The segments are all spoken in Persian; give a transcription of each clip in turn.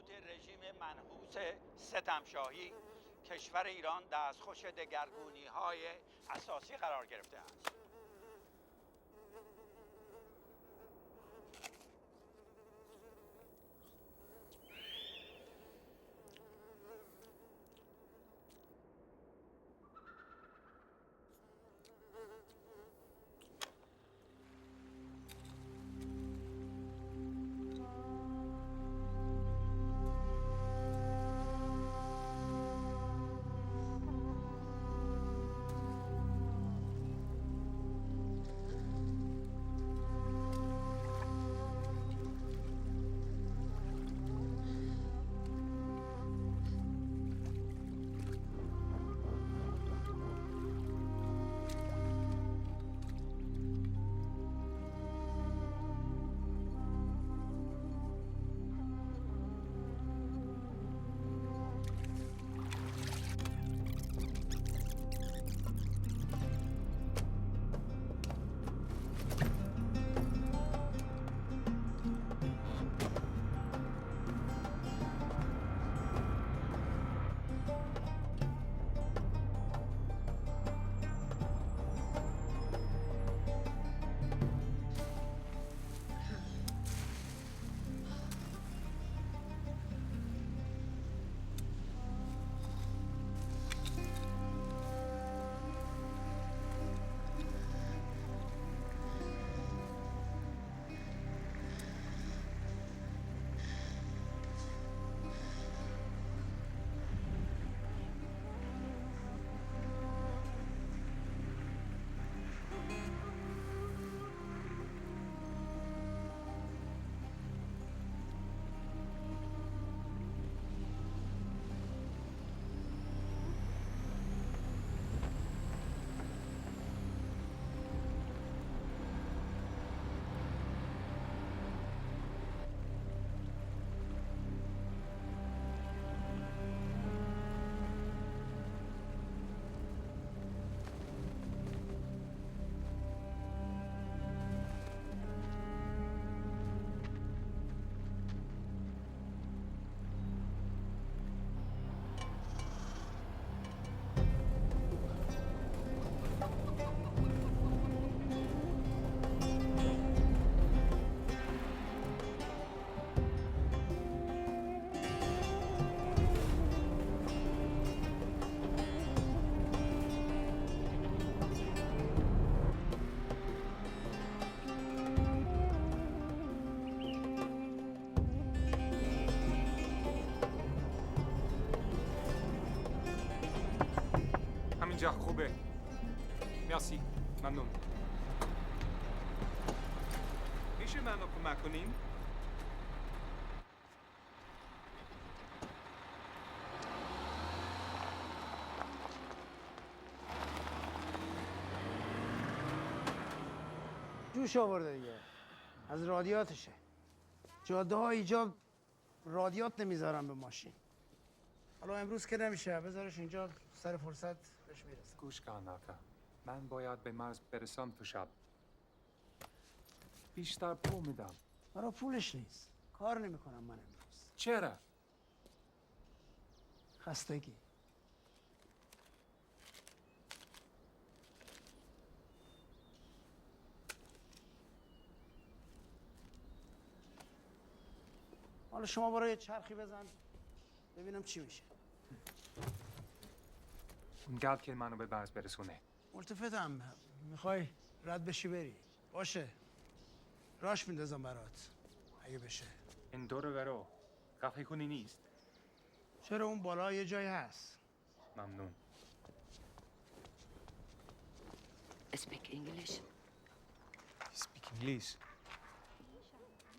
توسط رژیم منحوس ستمشاهی کشور ایران دستخوش دگرگونی‌های اساسی قرار گرفته است. اینجا خوبه. مرسی. ممنون. میشه منو کمک کنین؟ جوش آورده دیگه. از رادیاتشه. جاده ها اینجا رادیات نمیذارن به ماشین. حالا امروز که نمیشه، بذارش اینجا سر فرصت بهش میرسم. گوش کن ناکا. من باید به مرز برسم تو شب. بیشتر پول میدم. برای پولش نیست. کار نمیکنم من امروز. چرا؟ خستگی. حالا شما برای چرخی بزن ببینم چی میشه. اون گرد که منو به مرز برسونه. ملتفتم. میخوای رد بشی بری؟ باشه. راش میندازم برات اگه بشه. این دور برو. قفه کنی نیست. چرا اون بالا یه جایی هست. ممنون. Speak English. Speak English.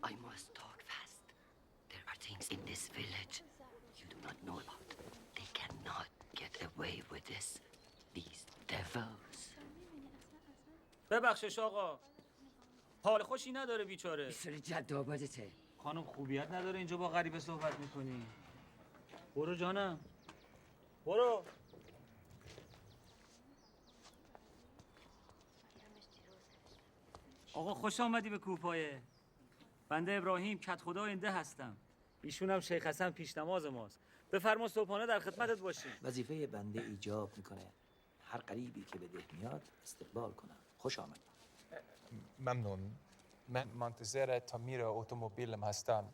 I must talk fast. There are things in this village you do not know about. They cannot get away with this. These devils. ببخشش آقا. حال خوشی نداره بیچاره. سر جد آبادته. خانم خوبیت نداره اینجا با غریبه صحبت میکنی. برو جانم. برو. آقا خوش آمدی به کوپایه. بنده ابراهیم کت خدا آینده هستم. ایشون هم شیخ حسن پیش نماز ماست. بفرما صبحانه در خدمتت باشیم. وظیفه بنده ایجاب میکنه هر غریبی که به ده میاد استقبال کنم. خوش آمد. ممنون. من منتظر تعمیر اتومبیلم هستم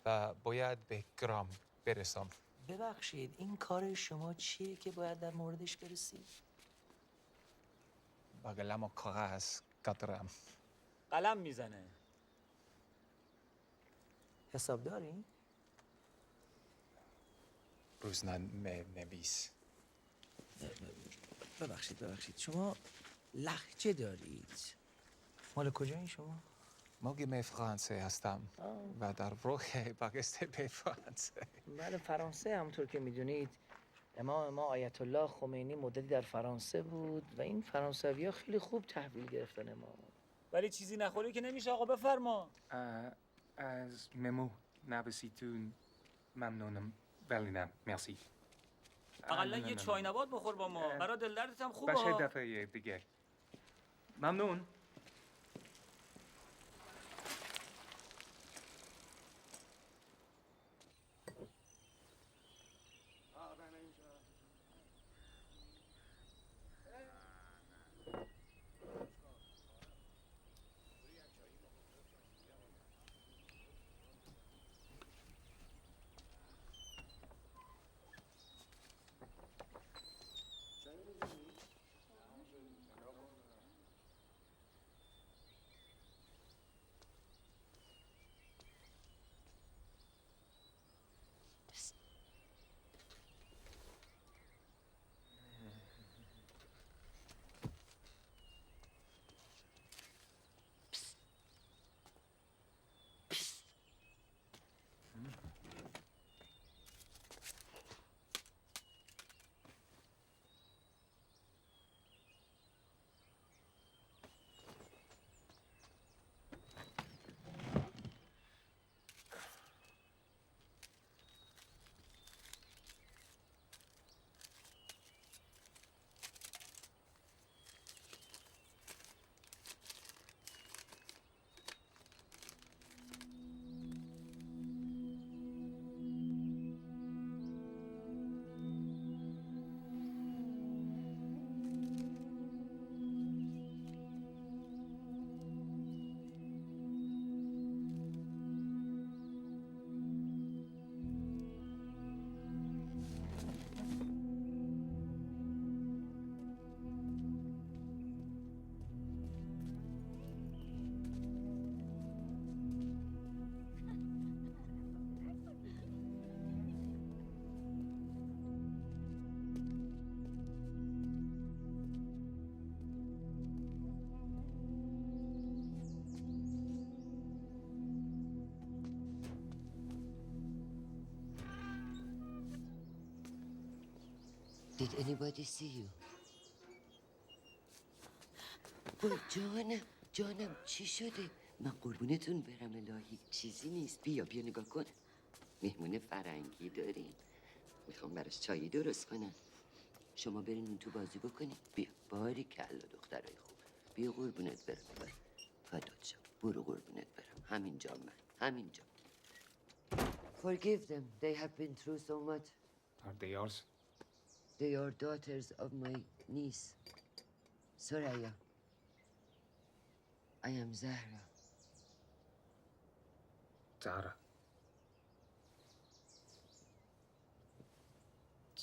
و باید به گرام برسم. ببخشید این کار شما چیه که باید در موردش برسید؟ با قلم و کاغذ قطرم. قلم میزنه. حساب داری؟ روزنامه نویس. ببخشید شما لهجه دارید. مال کجایی شما؟ مقیم فرانسه هستم و در روح بگسته به فرانسه. بله فرانسه همونطور که میدونید امام ما آیت الله خمینی مدتی در فرانسه بود و این فرانسوی‌ها خیلی خوب تحویل گرفتن امام. ولی چیزی نخوری که نمیشه آقا. بفرما. از ممو نویسیتون ممنونم ولی نه مرسی. اقلا یه چای نبات بخور با ما. برای دل دردت هم خوبه. باشه دفعه دیگه. ممنون. Did anybody see you? وای جانم چی شده؟ من قربونتون برم الهی چیزی نیست. بیا نگاه کن. مهمون فرنگی داریم. میخوام براش چایی درست کنم. شما برین اون تو بازی بکنید. بیا باریکلا دخترای خوب. بیا قربونت برم. فدات شم. برو قربونت برم. همینجا. Forgive them. They have been through so much. Are they yours? They are daughters of my niece, Soraya. I am Zahra.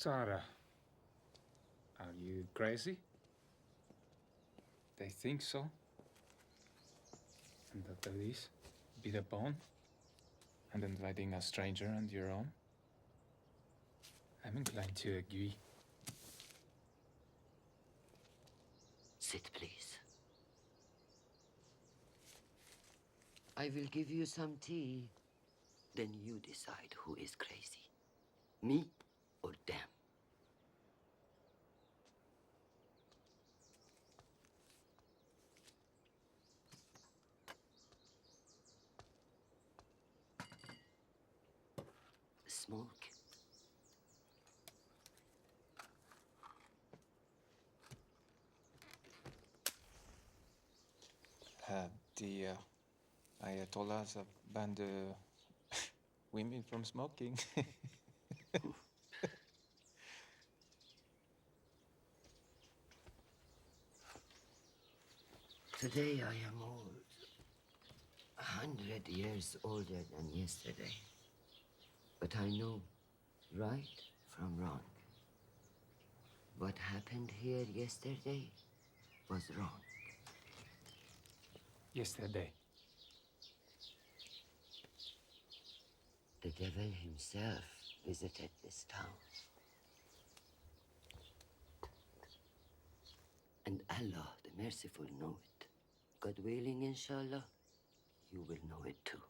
Zara, are you crazy? They think so. And the police beat up on and inviting a stranger and your own? I'm inclined to agree. Sit, please. I will give you some tea. Then you decide who is crazy. Me or them. Smoke. The Ayatollahs banned women from smoking. Today I am old, 100 years older than yesterday. But I know right from wrong. What happened here yesterday was wrong. Yesterday. The devil himself visited this town. And Allah, the merciful, know it. God willing, inshallah, you will know it too.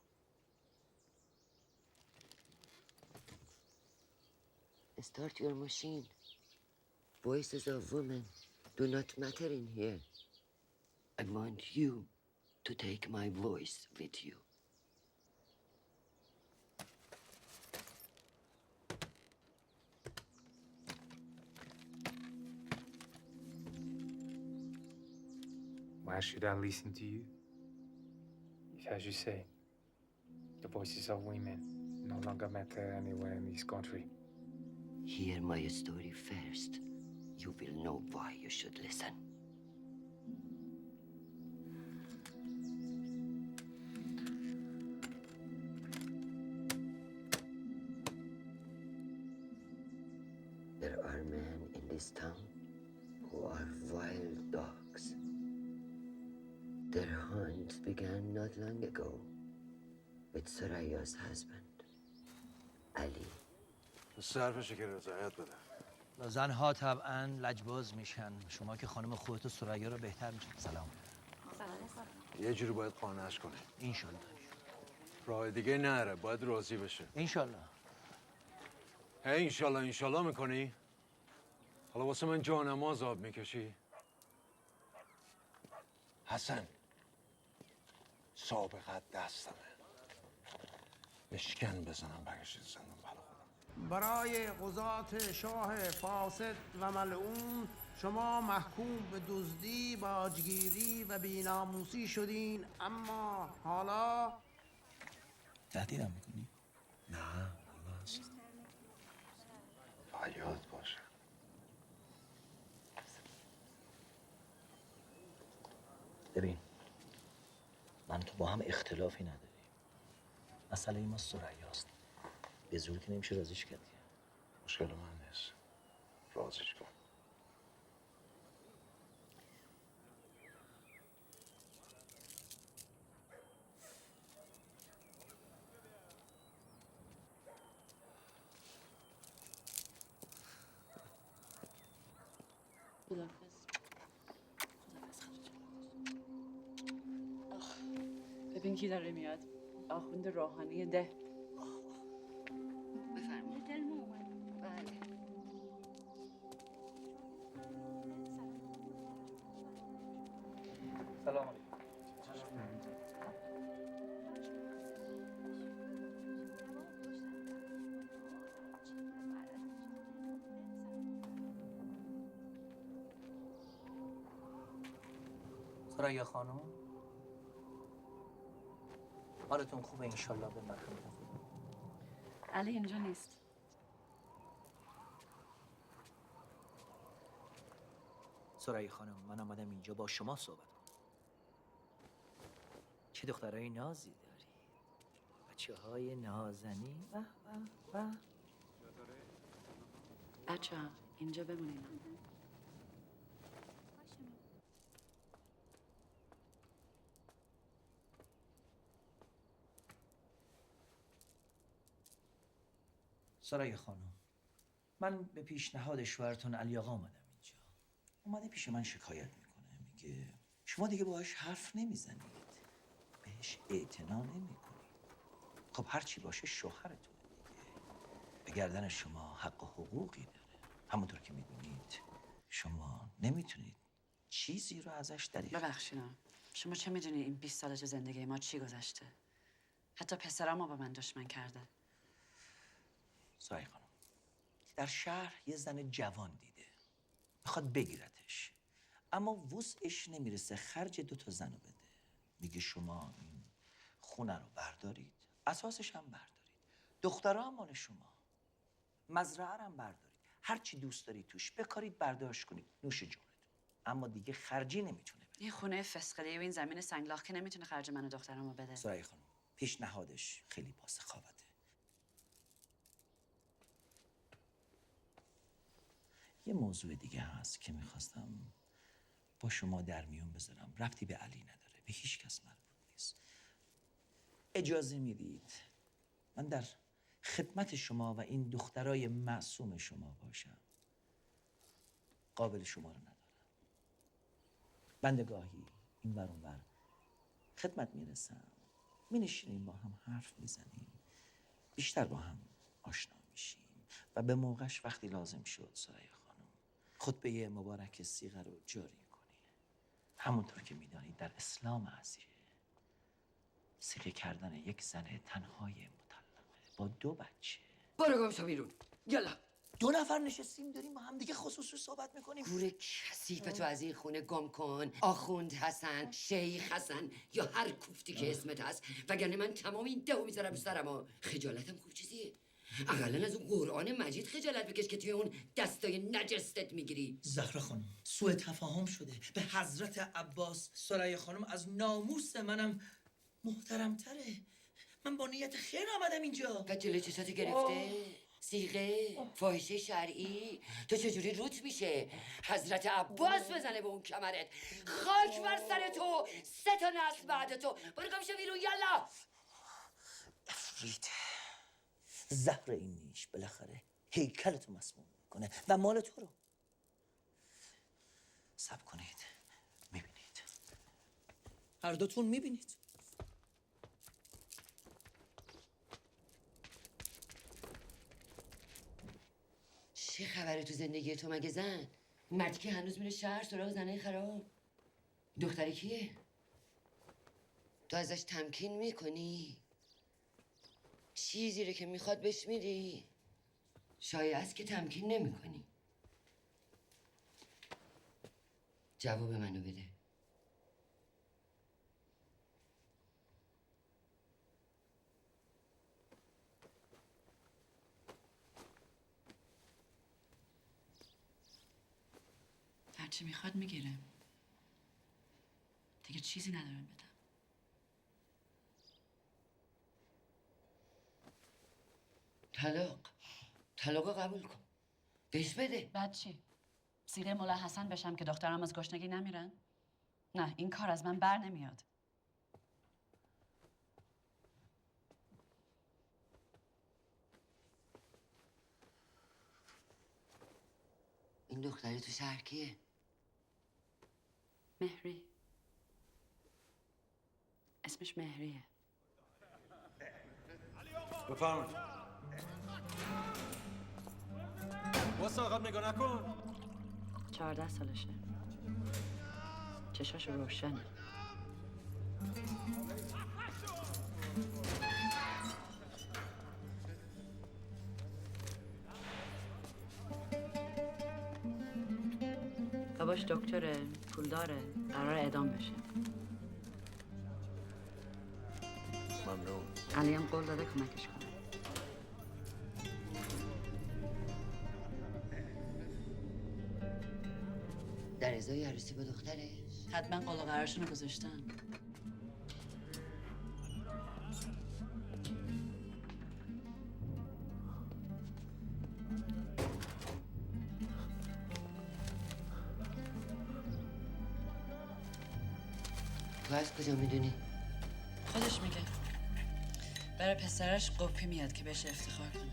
Start your machine. Voices of women do not matter in here. I want you to take my voice with you. Why should I listen to you? If, as you say, the voices of women no longer matter anywhere in this country. Hear my story first. You will know why you should listen. There are men in this town who are wild dogs. Their hunt began not long ago with Soraya's husband, Ali. صرفشه که رضایت بده. زنها طبعا لجباز میشن. شما که خانم خودتو سریا رو بهتر میشن. سلام. یه جوری باید قانعش کنه. انشالله. راه دیگه نره، باید راضی بشه. انشالله. انشالله انشالله میکنی؟ حالا واسه من جانماز آب میکشی؟ حسن سابقت دستمه. بشکن بزنم برگشت زندان بلا خودم. برای قضات شاه فاسد و ملعون شما محکوم به دزدی، باجگیری و بیناموسی شدین، اما حالا تهدیدم میکنی؟ نه هست. فریاد باشه. ببین من تو با هم اختلافی نداریم. مسئله ما سریاست. به زور که نمیشه رازیش کرد. مشکل من نیست. رازیش کن. ببین کی داره میاد. آخوند روحانی ده. بفرمایید. بله. سلام علیکم. سریا خانم حالتون خوبه انشالله به مرحمت خدا. علی اینجا نیست. سریا خانم من آمدم اینجا با شما صحبت کنم. چه دخترای نازی داری. بچه های نازنی. بچه اینجا بمونین. سرای خانم من به پیشنهاد شوهرتون علی آقا آمدم اینجا. اومده پیش من شکایت میکنه. میگه شما دیگه باهاش حرف نمیزنید، بهش اعتنا نمیکنید. خب هر چی باشه شوهرتونه دیگه. به گردن شما حق و حقوقی داره. همونطور که میدونید شما نمیتونید چیزی رو ازش دریغ. ببخشیدم شما چه میدونی این 20 سال تو زندگی ما چی گذشته؟ حتی پسرمو با من دشمن کرده. سرای خانم در شهر یه زن جوان دیده میخواد بگیرتش، اما وسعش نمیرسه خرج 2 زن رو بده. میگه شما این خونه رو بردارید، اساسش هم بردارید، دخترها مال شما. مزرعه هم بردارید، هر چی دوست دارید توش بکارید، برداشت کنید، نوش جونتون. اما دیگه خرجی نمیتونه بده. این خونه فسقلی و این زمین سنگلاخ که نمیتونه خرج من و دخترمو بده. سرای خانم، پیشنهادش خیلی با سخاوته. یه موضوع دیگه هست که میخواستم با شما در میون بذارم، ربطی به علی نداره، به هیچ کس مربوط نیست. اجازه میدید من در خدمت شما و این دخترای معصوم شما باشم؟ قابل شما رو ندارم. بنده گاهی این ور اون ور خدمت میرسم، مینشینیم با هم حرف میزنیم، بیشتر با هم آشنا میشیم و به موقعش وقتی لازم شد سرای خانم خطبه مبارک صیغه رو جاری کنی. همونطور که میدانید در اسلام عزیز صیغه کردن یک زن تنهای مطلقه با 2 بچه. برو گم شو بیرون. یالا. 2 نفر نشستیم داریم با هم دیگه خصوصی صحبت میکنیم. گور کثیف تو از این خونه گم کن. آخوند حسن، شیخ حسن یا هر کوفتی که اسمت هست، وگرنه من تمام این دهو میذارم رو سرم. خجالتم خوب چیزیه؟ اقلا از اون قرآن مجید خجالت بکش که توی اون دستای نجستت میگیری. زهرا خانم، سوء تفاهم شده. به حضرت عباس سرای خانم از ناموس منم محترمتره. من با نیت خیر آمدم اینجا. و جلوی چشاتو گرفته؟ صیغه؟ فاحشه شرعی؟ تو چجوری روت میشه حضرت عباس بزنه به اون کمرت؟ خاک بر سر تو، 3 تا نسل بعد تو. برو گم شو بیرون. یالا. افرید، زهر این نیش بالاخره هیکلتو مسموم میکنه و مال تو رو. صبر کنید، میبینید، هر دوتون میبینید. چه خبره تو زندگی تو مگه زن؟ مردی که هنوز میره شهر سراغ زنه خراب. دختری کیه؟ تو ازش تمکین میکنی؟ چیزی رو که میخواد بهش میدی؟ شایع است که تمکین نمیکنی. جواب منو بده. هرچی میخواد میگیره. دیگه چیزی ندارم بدم. طلاق قبول کن. بهش بده. بعد چی؟ صیغه مولا حسن بشم که دخترم از گشنگی نمیرن؟ نه، این کار از من بر نمیاد. این دختری تو شهر کیه؟ مهری. اسمش مهریه. بفرمایید. واسه عقب نگاه نکن. 14 سالشه. چشاش روشنه. باباش دکتره، پولداره، قرار اعدام بشه. ممنون. علی هم قول داده کمکش کنه. در ازای عروسی با دخترش؟ حتما قول و قرارشون رو گذاشتن. تو از کجا میدونی؟ خودش میگه. برای پسرش قپی میاد که بهش افتخار کنه.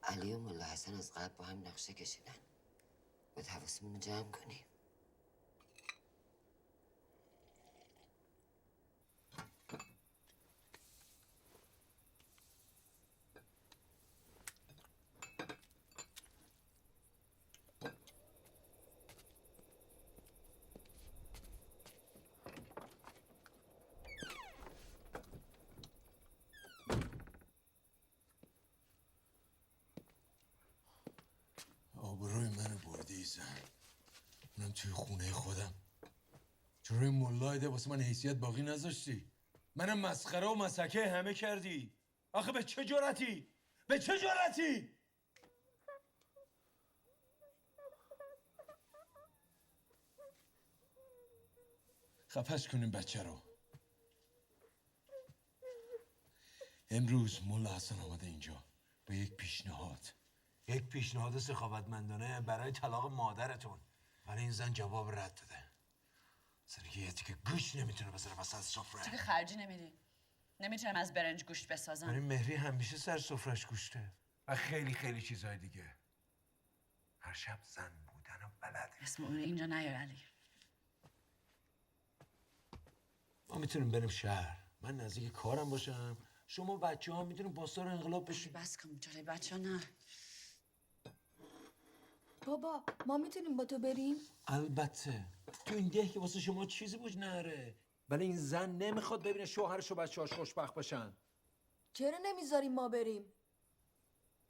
علی و مولا حسن از قبل با هم نقشه کشیدن. باید حواسمون رو جمع کنیم. آبروی منو بردی زن. اونم توی خونه خودم. چرا این ملایده واسه من حیثیت باقی نذاشتی؟ منم مسخره و مسکه همه کردی. آخه به چه جرأتی؟ به چه جرأتی؟ خفش کنیم بچه رو. امروز ملا حسن آمده اینجا با یک پیشنهاد سخاوتمندانه برای طلاق مادرتون. ولی این زن جواب رد داده. سرگی یه تیکه گوشت نمیتونه بذاره وسط سفره. چه خرجی نمیدی؟ نمیتونم از برنج گوشت بسازم. ولی مهری همیشه سر سفرش گوشته و خیلی چیزهای دیگه. هر شب زن بودن و بلده. اسم اون اینجا نیار علی. ما میتونیم بریم شهر. من نزدیک کارم باشم. شما بچه ها میتونیم پاسدار انقلاب بشین. بس کن جلوی بچه ها نه. بابا ما میتونیم با تو بریم؟ البته تو این ده که واسه شما چیزی بود نره. ولی این زن نمیخواد ببینه شوهرش و بچه‌هاش خوشبخت باشن. چرا نمیذاریم ما بریم؟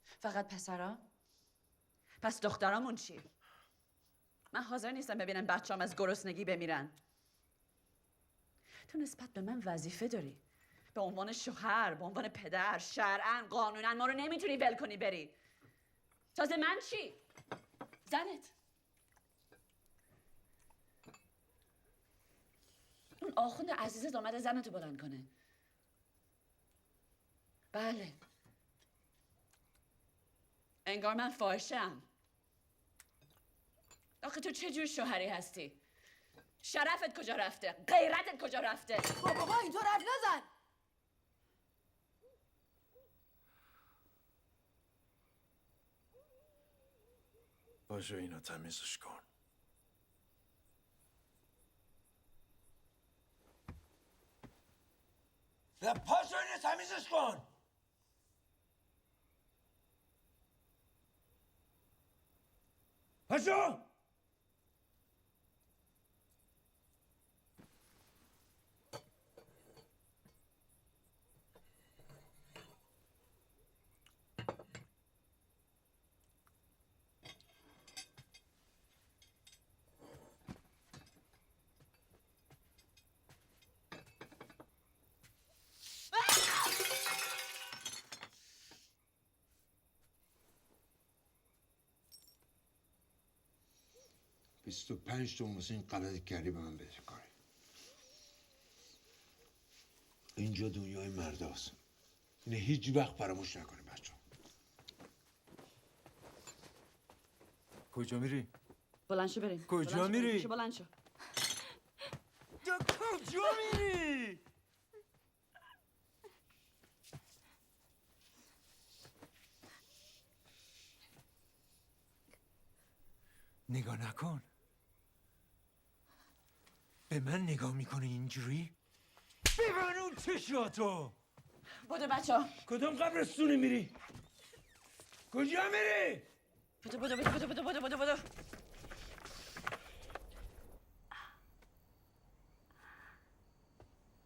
فقط پسرا؟ پس دخترامون چی؟ من حاضر نیستم ببینم بچه‌ام از گرسنگی بمیرن. تو نسبت به من وظیفه داری. به عنوان شوهر، به عنوان پدر، شرعاً، قانوناً ما رو نمیتونی ول کنی بری. تازه من چی؟ زنت. اون آخوند عزیزت آمده زنتو بلند کنه. بله. انگار من فاحشه‌ام. آخه تو چه جور شوهری هستی؟ شرفت کجا رفته؟ غیرتت کجا رفته؟ بابا اینطور حرف نزن. باشه اینو تمیزش کن. پاشو اینو تمیزش کن. پاشو. بیست و 25 تومن واسه این غلطی کردی به من بده کاری. اینجا دنیای مرداست. اینه هیچ وقت فراموش نکنیم بچه. کجا میری؟ بلند شو بریم. کجا میری؟ بلند شو. کجا میری؟ نگاه نکن. به من نگاه میکنی اینجوری؟ ببن اون چشاتو. بودو بچه ها. کدوم قبرستونی میری؟ کجا میری؟ بودو.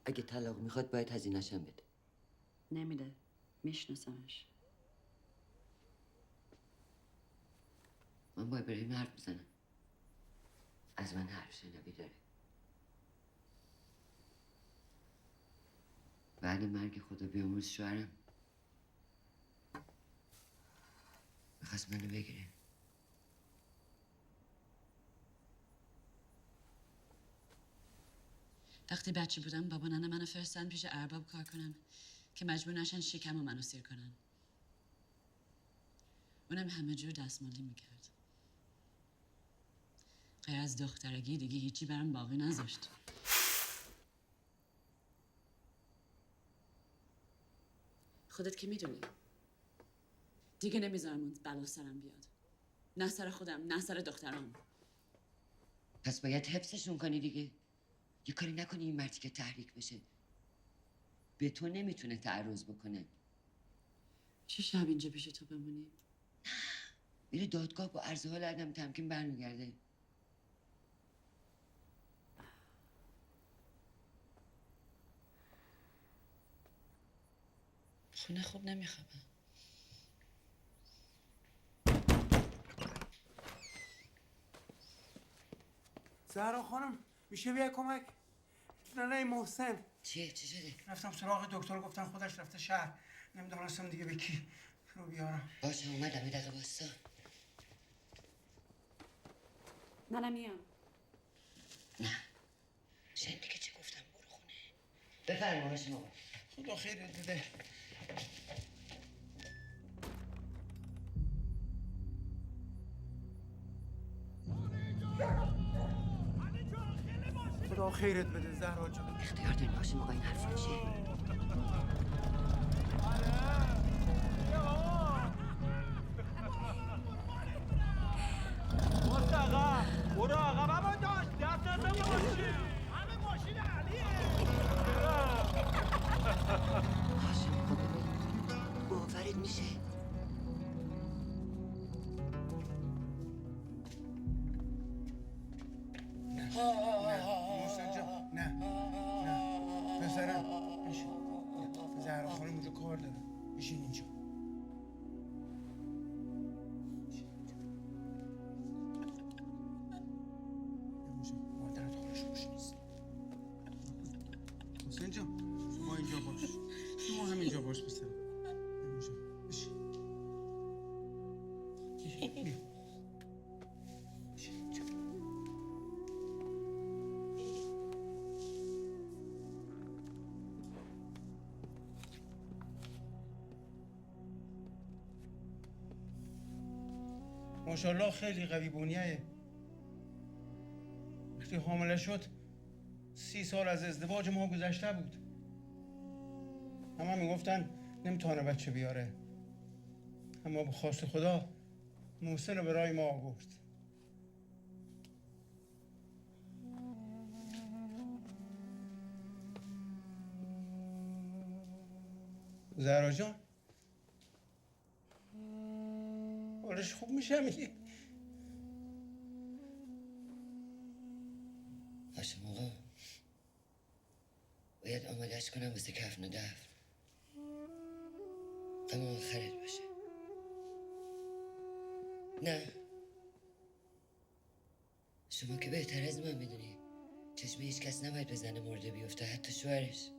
اگه طلاق میخواد باید هزینه‌شم بده. نمیده. میشناسمش. من با ابراهیم حرف بزنم. از من حرف شنوی داره. بعد مرگ خدا بیامرز شوهرم میخواست منو بگیره. وقتی بچه بودم بابا ننه منو فرستادن پیش ارباب کار کنم که مجبور نشن شکم و منو سیر کنن. اونم همه جور دستمالی میکرد. غیر از دخترگی دیگه هیچی برام باقی نذاشت. خودت که میدونی دیگه نمیذارم اون بلا سرم بیاد. نه سر خودم نه سر دخترام. پس باید حفظشون کنی دیگه. یه کاری نکنی این مردی که تحریک بشه. به تو نمیتونه تعرض بکنه. چه شب اینجا پیش تو بمونی؟ میره دادگاه با عرض حال عدم تمکین برمیگرده. خونه خوب نمیخوابم. زهرا خانم میشه بیا کمک؟ نه محسن چیه؟ چی شده؟ رفتم سراغ دکتر، گفتن خودش رفته شهر، نمیدونستم دیگه به کی رو بیارم. باشه اومدم، یه دقیقه واستا. منم میام. نه شنیدی که چی گفتم؟ برو خونه. بفرما هاشم آقا. خدا خیرت بده. خدا خیرت بده زهرا جان. اختیار داریم هاشم آقا، این حرفا چیه؟ برو آقا بابا داشت دست نزن ماشین، همه ماشین علیه. هاشم آقا ببین باورت میشه؟ محسن جان نه پسرم بشین. زهرا خانم اونجا کار داره، بشین اینجا. مادرت خودش خوش نیست. محسن جان شما اینجا باش، شما همینجا باش پسرم. اینجا بشین. بیا. بشین اینجا. ماشاءالله خیلی قوی بنیه. وقتی حامله شد 30 سال از ازدواج ما گذشته بود. همه میگفتن نمیتونه بچه بیاره، اما به خواست خدا محسن رو برای ما آورد. زهرا جان حالش خوب میشه میگی؟ هاشم آقا باید آمادش کنم واسه کفن و دفن. اما آخرت باشه. نه شما که بهتر از من میدونی چشم هیچ کس نباید به زن مرده بیفته، حتی شوهرش.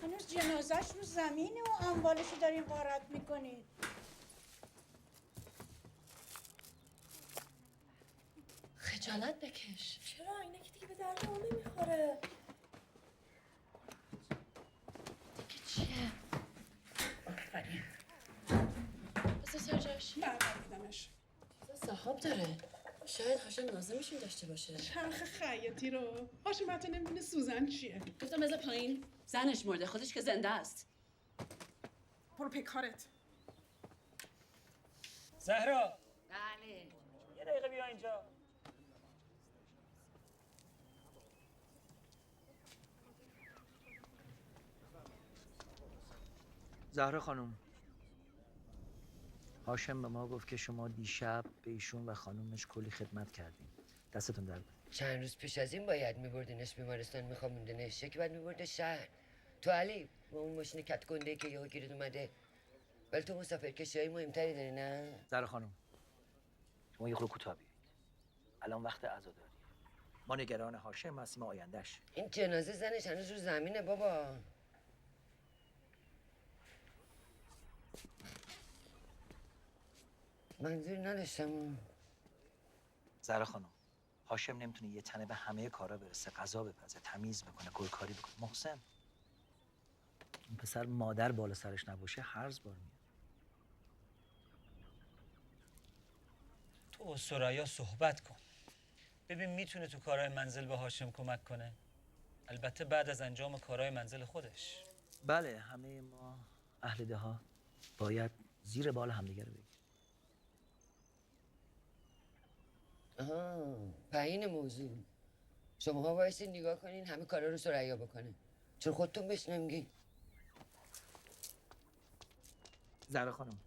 هنوز جنازش رو زمینه و اموالشو دارین غارت میکنید. خجالت بکش. چرا اینه که دیگه به درد ما نمیخوره؟ دیگه چیه؟ آفرین. بسه سرجاش برمیدمش. صحاب داره. شاید هاشم لازمشون داشته باشه. چرخ خیاطی رو هاشم حتی نمیدونه سوزن چیه. گفتم بذار پایین. زنش مرده، خودش که زنده است. برو پیکارت. زهرا بله. یه دقیقه بیا اینجا. زهرا خانم، هاشم به ما گفت که شما دیشب به ایشون و خانومش کلی خدمت کردین. دستتون درد. چند روز پیش از این باید میبردینش بیمارستان میخوابوندنش، یکی بعد میبرده شهر. تو علی با اون ماشین کت گنده که یهو گیرت اومده، ولی تو مسافرکشی‌های مهمتری داری نه؟ زهرا خانم شما یه خورده کوتاه بیایید. الان وقت عزاداری. ما نگران هاشم هستیم و آینده‌اش. این جنازه زنش هنوز رو زمینه بابا. منظوری نداشتم. زهرا خانم هاشم نمیتونه یه تنه به همه کارا برسه، غذا بپزه، تمیز بکنه، گلکاری بکنه. محسن این پسر مادر بالا سرش نباشه هرز بار میاد. تو با سریا صحبت کن، ببین میتونه تو کارهای منزل به هاشم کمک کنه، البته بعد از انجام کارهای منزل خودش. بله همه ما اهل دهات باید زیر بال همدیگه رو بگیریم. آها پایین موضوع شماها بایستی نگاه کنین همه کارا رو سریا بکنه، چون خودتون بهش نمیگین. زهرا خانم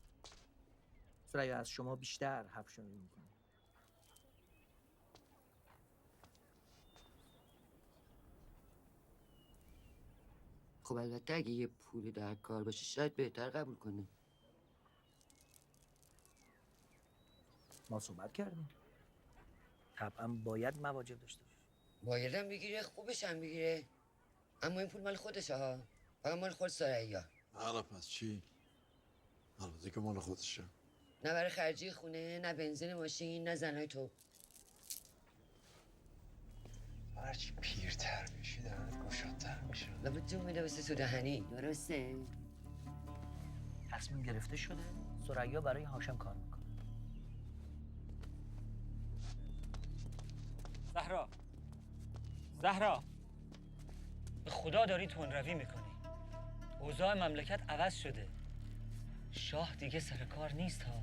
سریا از شما بیشتر حرف شنوی میکنه. خب البته اگه یه پولی در کار باشه شاید بهتر قبول کنه. ما صحبت کردیم طبعا باید مواجب داشته باشه. بایدم بگیره خوبش هم بگیره، اما این پول مال خودشه ها، فقط مال خود سریا. حالا پس چی؟ البته که مال خودشه. نه برای خرجی خونه، نه بنزین ماشین، نه زنهای تو. هرچی پیرتر میشی دهنت گشادتر میشه. لابد جون میده واسه سودهنی، درسته؟ تصمیم گرفته شده سریا برای هاشم کار میکنه. زهرا به خدا داری تندروی میکنی. اوضاع مملکت عوض شده، شاه دیگه سر کار نیست ها.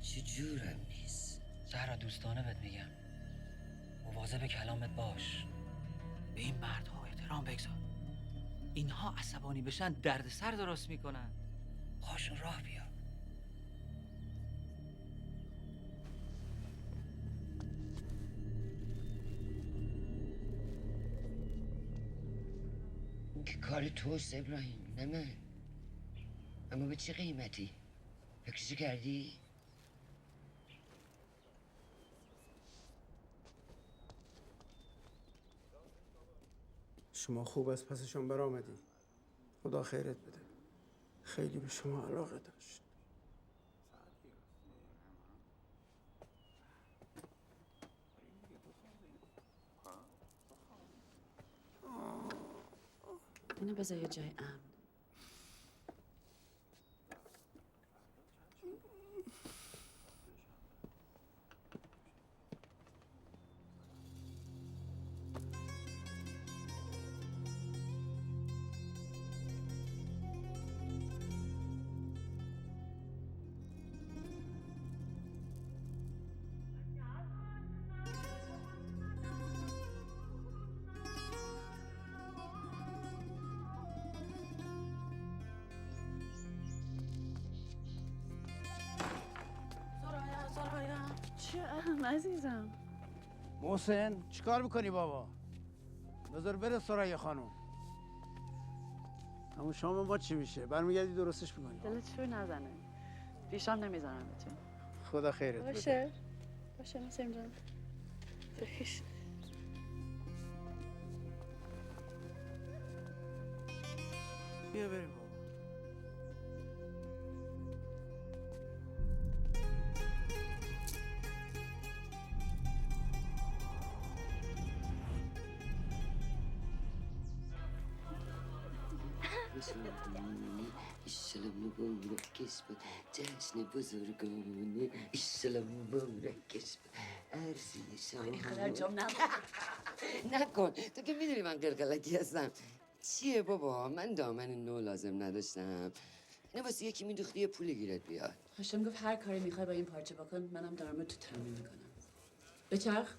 چجورم نیست؟ زهرا دوستانه بهت میگم مواظب کلامت باش، به این مردها احترام بگذار. اینها عصبانی بشن دردسر درست میکنن، پاشون راه بیا. این که کار توست ابراهیم، نه من. اما به چه قیمتی؟ فکرشو کردی؟ شما خوب از پسشون برآمدی. خدا خیرت بده. خیلی به شما علاقه داشت. اینو بذار یه جای امن. چه عزیزم؟ محسن چیکار میکنی بابا؟ بذار بره سریا خانم. اما شام ما چی میشه؟ برمیگردی درستش میکنی. دلت شور نزنه، پیشم نمیذارم بهتون. خدا خیرت بده. باشه نسیم جان. بیا بریم بابا. ایشالا مبارکش بود جشن بزرگانه، ایشالا مبارکش بود عرضی شام. نکن تو که میدونی من قلقلکی هستم. چیه بابا من دامن نو لازم نداشتم، اینه واسه یکی میدوختی یه پولی گیرت بیاد. هاشم گفت هر کاری میخوای با این پارچه بکن، منم دارم تو تمرین میکنم. بچرخ.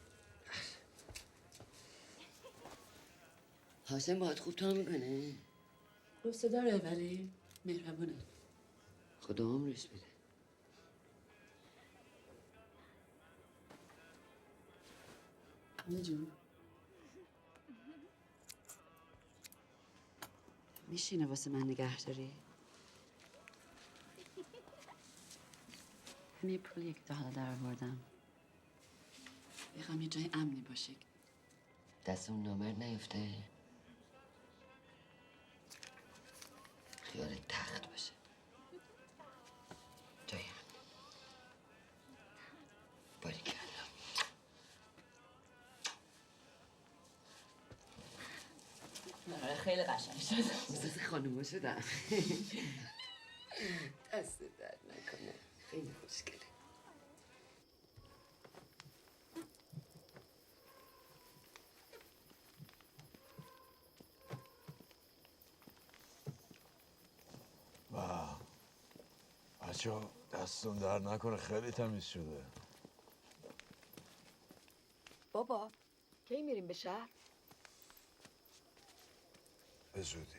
هاشم باهات خوب تا میکنه؟ روسته داره ولی مهربونه. خدا عمرش بده. خانه جون میشینه واسه من نگه داری؟ همین پولیه که تا حالا در آوردم میخوام یه جای امنی باشه. دست اون نامرد نیفته. خیال تخت باشه. جای امنی. باریکلا. آره خیلی قشنگ شد. مثل خانوما شدم. دست درد نکنه. خیلی خوشگله. بچه‌ها دستون در نکنه خیلی تمیز شده. بابا کی میریم به شهر؟ به زودی.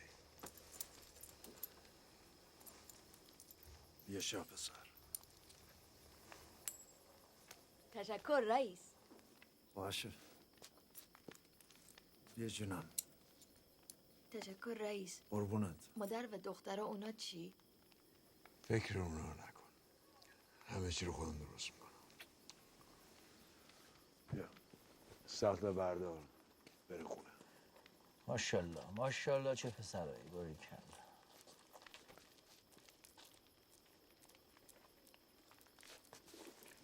یه شب پسر. تشکر رئیس. باشه. یه جونم. تشکر رئیس. قربونت. مادر و دخترها اونا چی؟ فکر اونا نکن. همه چی رو خودم درست میکنم. بیا. سخت بردار. بره خونه. ماشاءالله ماشاءالله چه پسرایی باریکلا.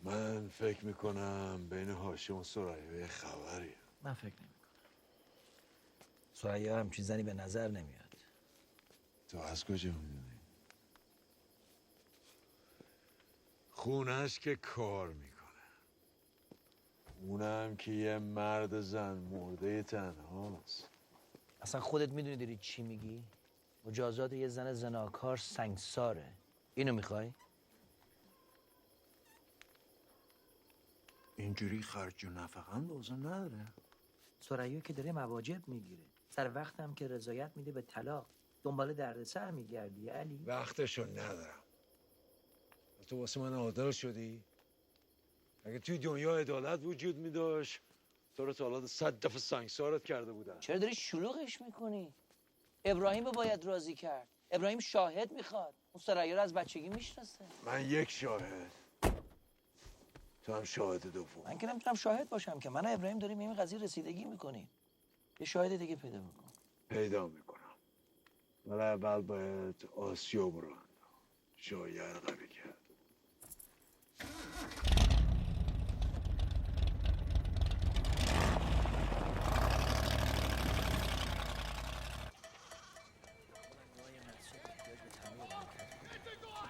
من فکر میکنم بین هاشم و سریا یه خبریه. من فکر نمیکنم. سریا همچین زنی به نظر نمیاد. تو از کجا میدونی؟ خونش که کار میکنه. اونم که یه مرد زن مرده تنهاست. اصلا خودت میدونی داری چی میگی؟ مجازات یه زن زناکار سنگساره. اینو میخوای؟ اینجوری خرج و نفقه هم لازم نداره. سریا که داره مواجب میگیره. سر وقت هم که رضایت میده به طلاق. دنبال دردسر میگردی علی. وقتشو ندارم. تو واسه من عادل شدی؟ اگه توی دنیا عدالت وجود میداشت تو رو تا حالا 100 دفعه سنگسارت کرده بودن. چرا داری شلوغش میکنی؟ ابراهیم رو باید راضی کرد. ابراهیم شاهد میخواد. اون سریا رو از بچگی میشناسه. من یک شاهد. تو هم شاهد دوم. من که نمیتونم شاهد باشم که من و ابراهیم داریم این قضیه رسیدگی میکنیم. یه شاهد دیگه پیدا بکن. پیدا میکنم. ولی اول باید آسیاب رو جای ارقبی کرد.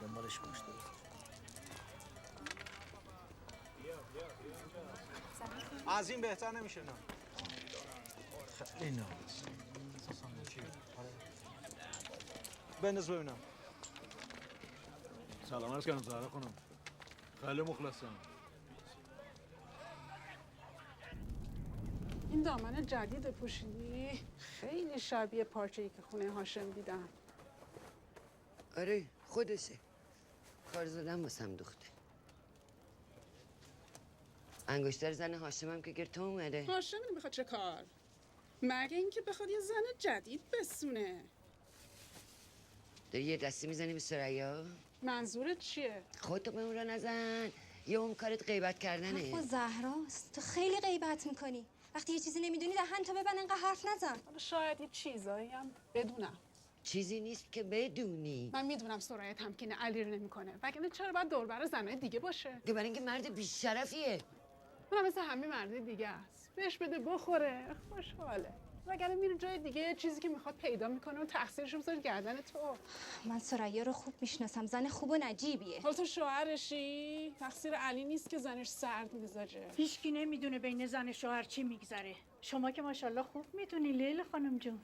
دنبالش باش از این بهتر نمیشه نه. خیلی نامه. بنداز ببینم. سلام عرض کنم زهره خانم. خیلی مخلصم. این دامن جدید پوشیدی خیلی شبیه پارچه‌ای که خونه هاشم دیدم. آره خودشه. کار زدم واسم دوخته. انگشتر زن هاشمم که گرد تو اومده. هاشم اینو میخواد چه کار؟ مگه اینکه بخواد یه زن جدید بسونه. داری یه دستی میزنی به سریا؟ منظورت چیه؟ خودتو به اون را نزن. یه اون کارت غیبت کردنه. خب زهراست. تو خیلی غیبت میکنی. وقتی یه چیزی نمیدونی دهن تو ببند انقدر حرف نزن. حالا شاید یه چیزایی هم بدونم. چیزی نیست که بدونی. من میدونم سرایه تمکین علی رو نمیکنه. وگرنه چرا باید دوربر زنای دیگه باشه؟ برای اینکه مرد بی‌شرفیه. اونم مثل همه مرد دیگه است. بهش بده بخوره خوشحاله. وگرنه میره جای دیگه چیزی که میخواد پیدا میکنه و تقصیرشو بذاره گردن تو. من سریا رو خوب میشناسم. زن خوب و نجیبیه. حالا تو شوهرشی؟ تقصیر علی نیست که زنش سرد میذاره. هیچکی نمیدونه بین زن و شوهر چی میگذره. شما که ماشاءالله خوب میدونی لیل خانم جون.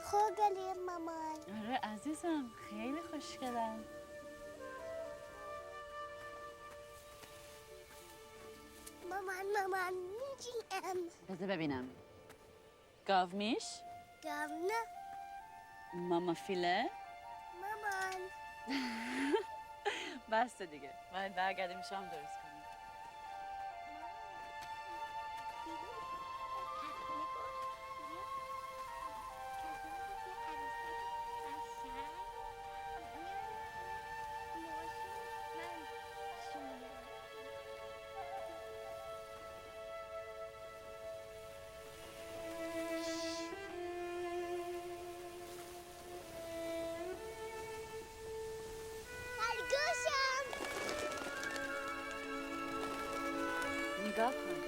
خوشگلی مامان. آره عزیزم خیلی خوشگلم. مامان میجیم. بذار ببینم. گاو میش؟ گاو نه. ماما فیله؟ مامان. بسته دیگه. باید برگردیم شام درست کنیم. نگاه کن.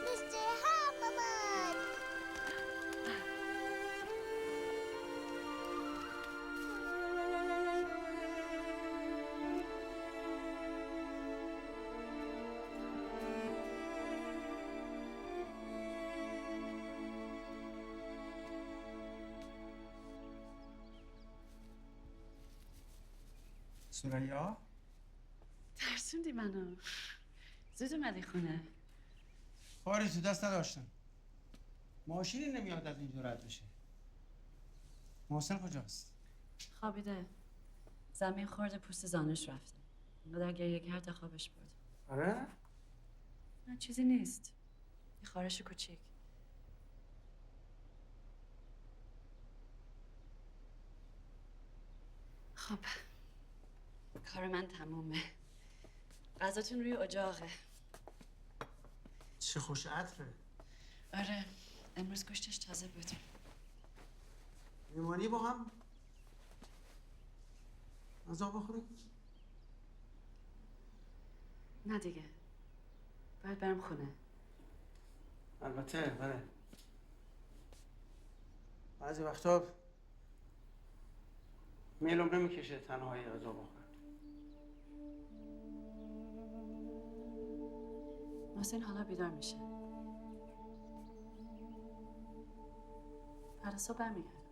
Mr. Hammerman. سوریا؟ ترسوندی منو. زود اومدی خونه. کاری تو دست نداشتم. ماشینی نمیاد از اینجا رد بشه. محسن کجاست؟ خوابیده. زمین خورده پوست زانوش رفته. مادر گریه کرد خوابش برد. آره؟ نه چیزی نیست. یه خارش کوچیک. خب کار من تمومه. غذاتون روی اجاقه. چه خوش عطره. آره امروز گوشتش تازه بود. میمانی با هم غذا بخوریم؟ نه دیگه. باید برم خونه. البته بله. بعضی وقتا میلم نمیکشه تنهایی غذا بخورم. محسن حالا بیدار میشه. فردا صبح برمیگرد.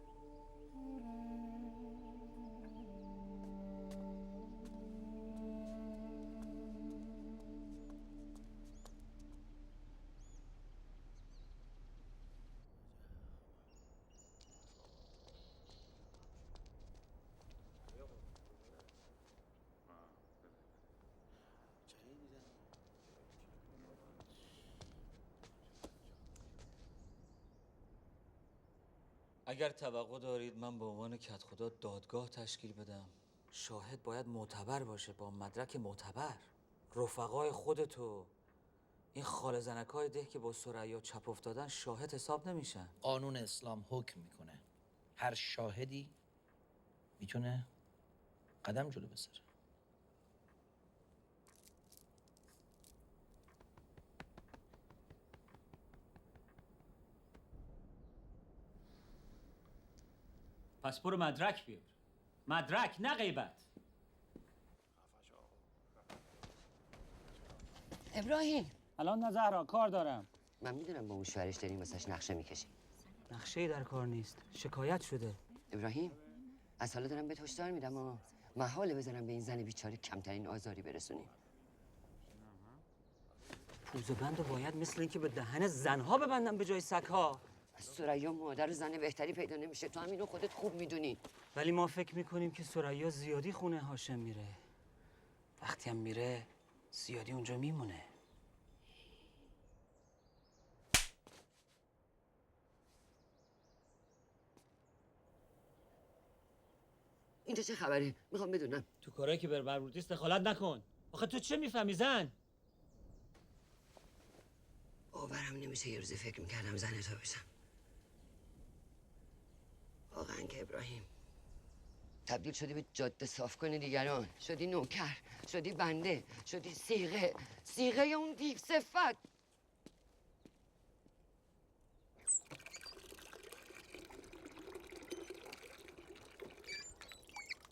اگر توقع دارید من به عنوان کدخدا دادگاه تشکیل بدم، شاهد باید معتبر باشه، با مدرک معتبر. رفقای خودتو این خاله زنکای ده که با ثریا چپ افتادن شاهد حساب نمیشن. قانون اسلام حکم میکنه هر شاهدی میتونه قدم جلو بذاره. پس برو مدرک بیار. مدرک نه غیبت. ابراهیم الان نه زهرا کار دارم. من میدونم با اون شوهرش داریم واسش نقشه میکشی. نقشه‌ای در کار نیست. شکایت شده. ابراهیم از حالا دارم به هشدار میدم اما محاله بزنم به این زن بیچاره کمترین آزاری برسونیم. پوزه بندو باید مثل اینکه به دهن زنها ببندم به جای سگ‌ها. ثریا مادر و زن بهتری پیدا نمیشه، تو همینو خودت خوب میدونی. ولی ما فکر میکنیم که ثریا زیادی خونه هاشم میره. وقتی هم میره زیادی اونجا میمونه. اینجا چه خبره؟ میخوام بدونم. تو کارهایی که بر مربوطی دخالت نکن. آخه تو چه میفهمی زن؟ باورم نمیشه یه روزی فکر میکردم زن تو بشم. واقعا که ابراهیم تبدیل شدی به جاده صاف کنی دیگران، شدی نوکر، شدی بنده، شدی صیغه اون دیو صفت.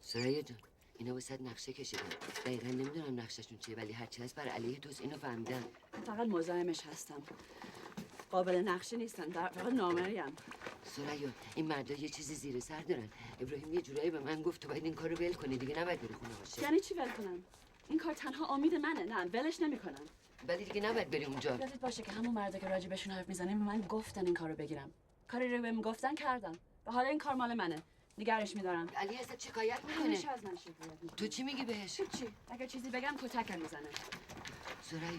ثریا جان اینا واسه نقشه کشیدن. دقیقا نمیدونم نقششون چیه ولی هرچی هست بر علیه توست، اینو فهمیدم. فقط مزاحمش هستم. قابل نقشه نیستن، فقط نامریم. ثریا این مردا یه چیزی زیر سر دارن. ابراهیم یه جورایی به من گفت تو باید این کارو ول کنی، دیگه نباید بری خونه باشه. یعنی چی ول کنم؟ این کار تنها امید منه. نه ولش نمیکنم. ولی دیگه نباید بری اونجا. یادت باشه که همون مردا که راجع بهشون حرف میزنیم به من گفتن این کارو بگیرم. کاری رو بهم گفتن کردم. و حالا این کار مال منه. نگرش میدارم. علی ازت شکایت میکنه. همیشه از من شکایت میکنه. تو چی میگی بهش؟ چی؟ اگه چیزی بگم کتکم میزنه. سریا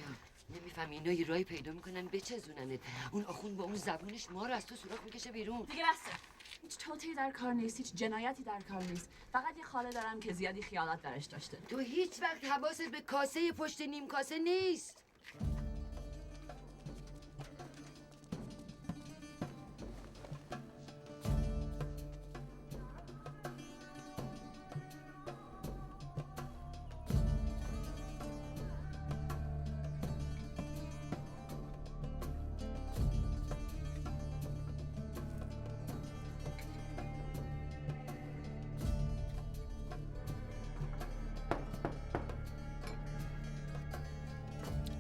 نمیفهمی اینا یه راهی پیدا میکنن بچزوننت. اون آخوند با اون زبونش ما رو از تو سوراخ میکشه بیرون. دیگه بسه. هیچ توطئه‌ای در کار نیست، هیچ جنایتی در کار نیست. فقط یه خاله دارم که زیادی خیالات درش داشته. تو هیچ وقت حواست به کاسه پشت نیم کاسه نیست.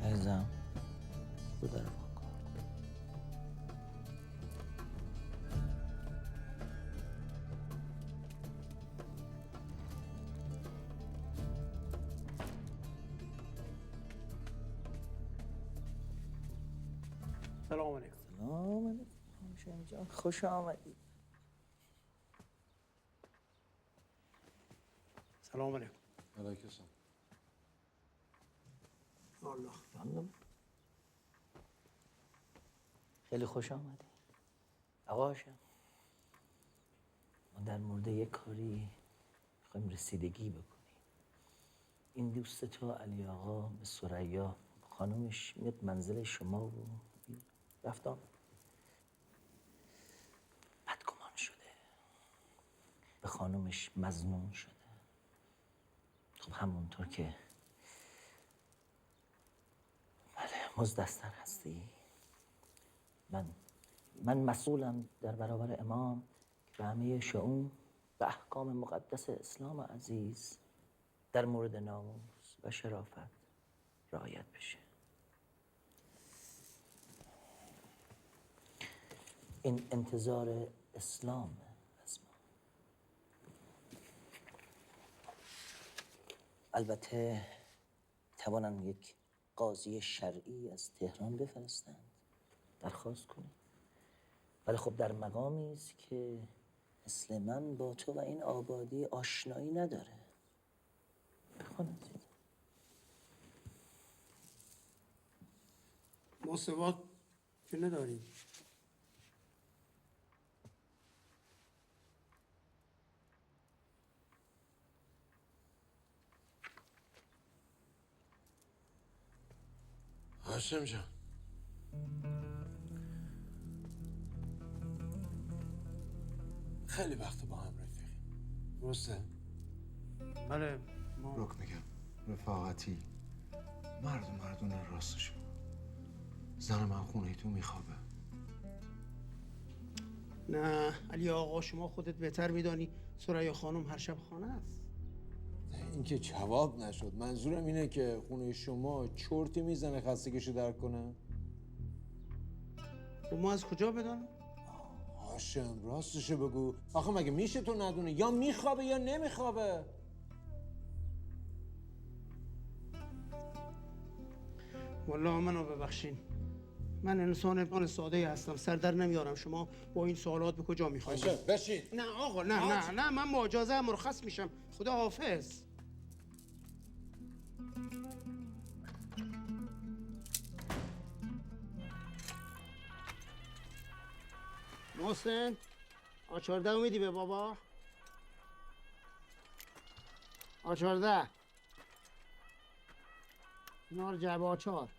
عزیزم رو در واقع سلام علیکم. سلام علیکم شما جان، خوش آمدید. سلام علیکم. علیکم السلام. الله. خیلی خوش آمدی. آقا هاشم، ما در مورد یک کاری میخوایم رسیدگی بکنیم. این دوست تو علی آقا به ثریا خانومش میاد منزل شما و رفت آمد. بدگمان شده، به خانومش مظنون شده. خب همونطور که مزدستر هستی، من مسئولم در برابر امام که به همه شؤون و احکام مقدس اسلام عزیز در مورد ناموس و شرافت رعایت بشه. این انتظار اسلام از ما. البته توانم یک قاضی شرعی از تهران بفرستند، درخواست کنید، ولی خب در مقامی است که مثل من با تو و این آبادی آشنایی نداره. بخوان عزیزم. ما سواد که نداریم. هاشم جان، خیلی وقت با هم رفیقیم، درسته؟ بله. رک میگم رفاقتی، مردونه راستشو. زن من خونه تو میخوابه. نه علی آقا، شما خودت بهتر میدانی ثریا خانم هر شب خانه است. این که جواب نشد. منظورم اینه که خونه شما چرتی میزنه خستگیشو درک کنه؟ ما از کجا بدانم؟ هاشم راستشو بگو. آخه مگه میشه تو ندونه؟ یا میخوابه یا نمیخوابه. والله منو ببخشین، من انسان ساده هستم، سر در نمیارم. شما با این سوالات به کجا میخواید؟ هاشم بشین. نه آقا، نه من با اجازه مرخص میشم. خدا حافظ. محسن، آچارده میدی به بابا؟ آچارده نار جعبه آچار.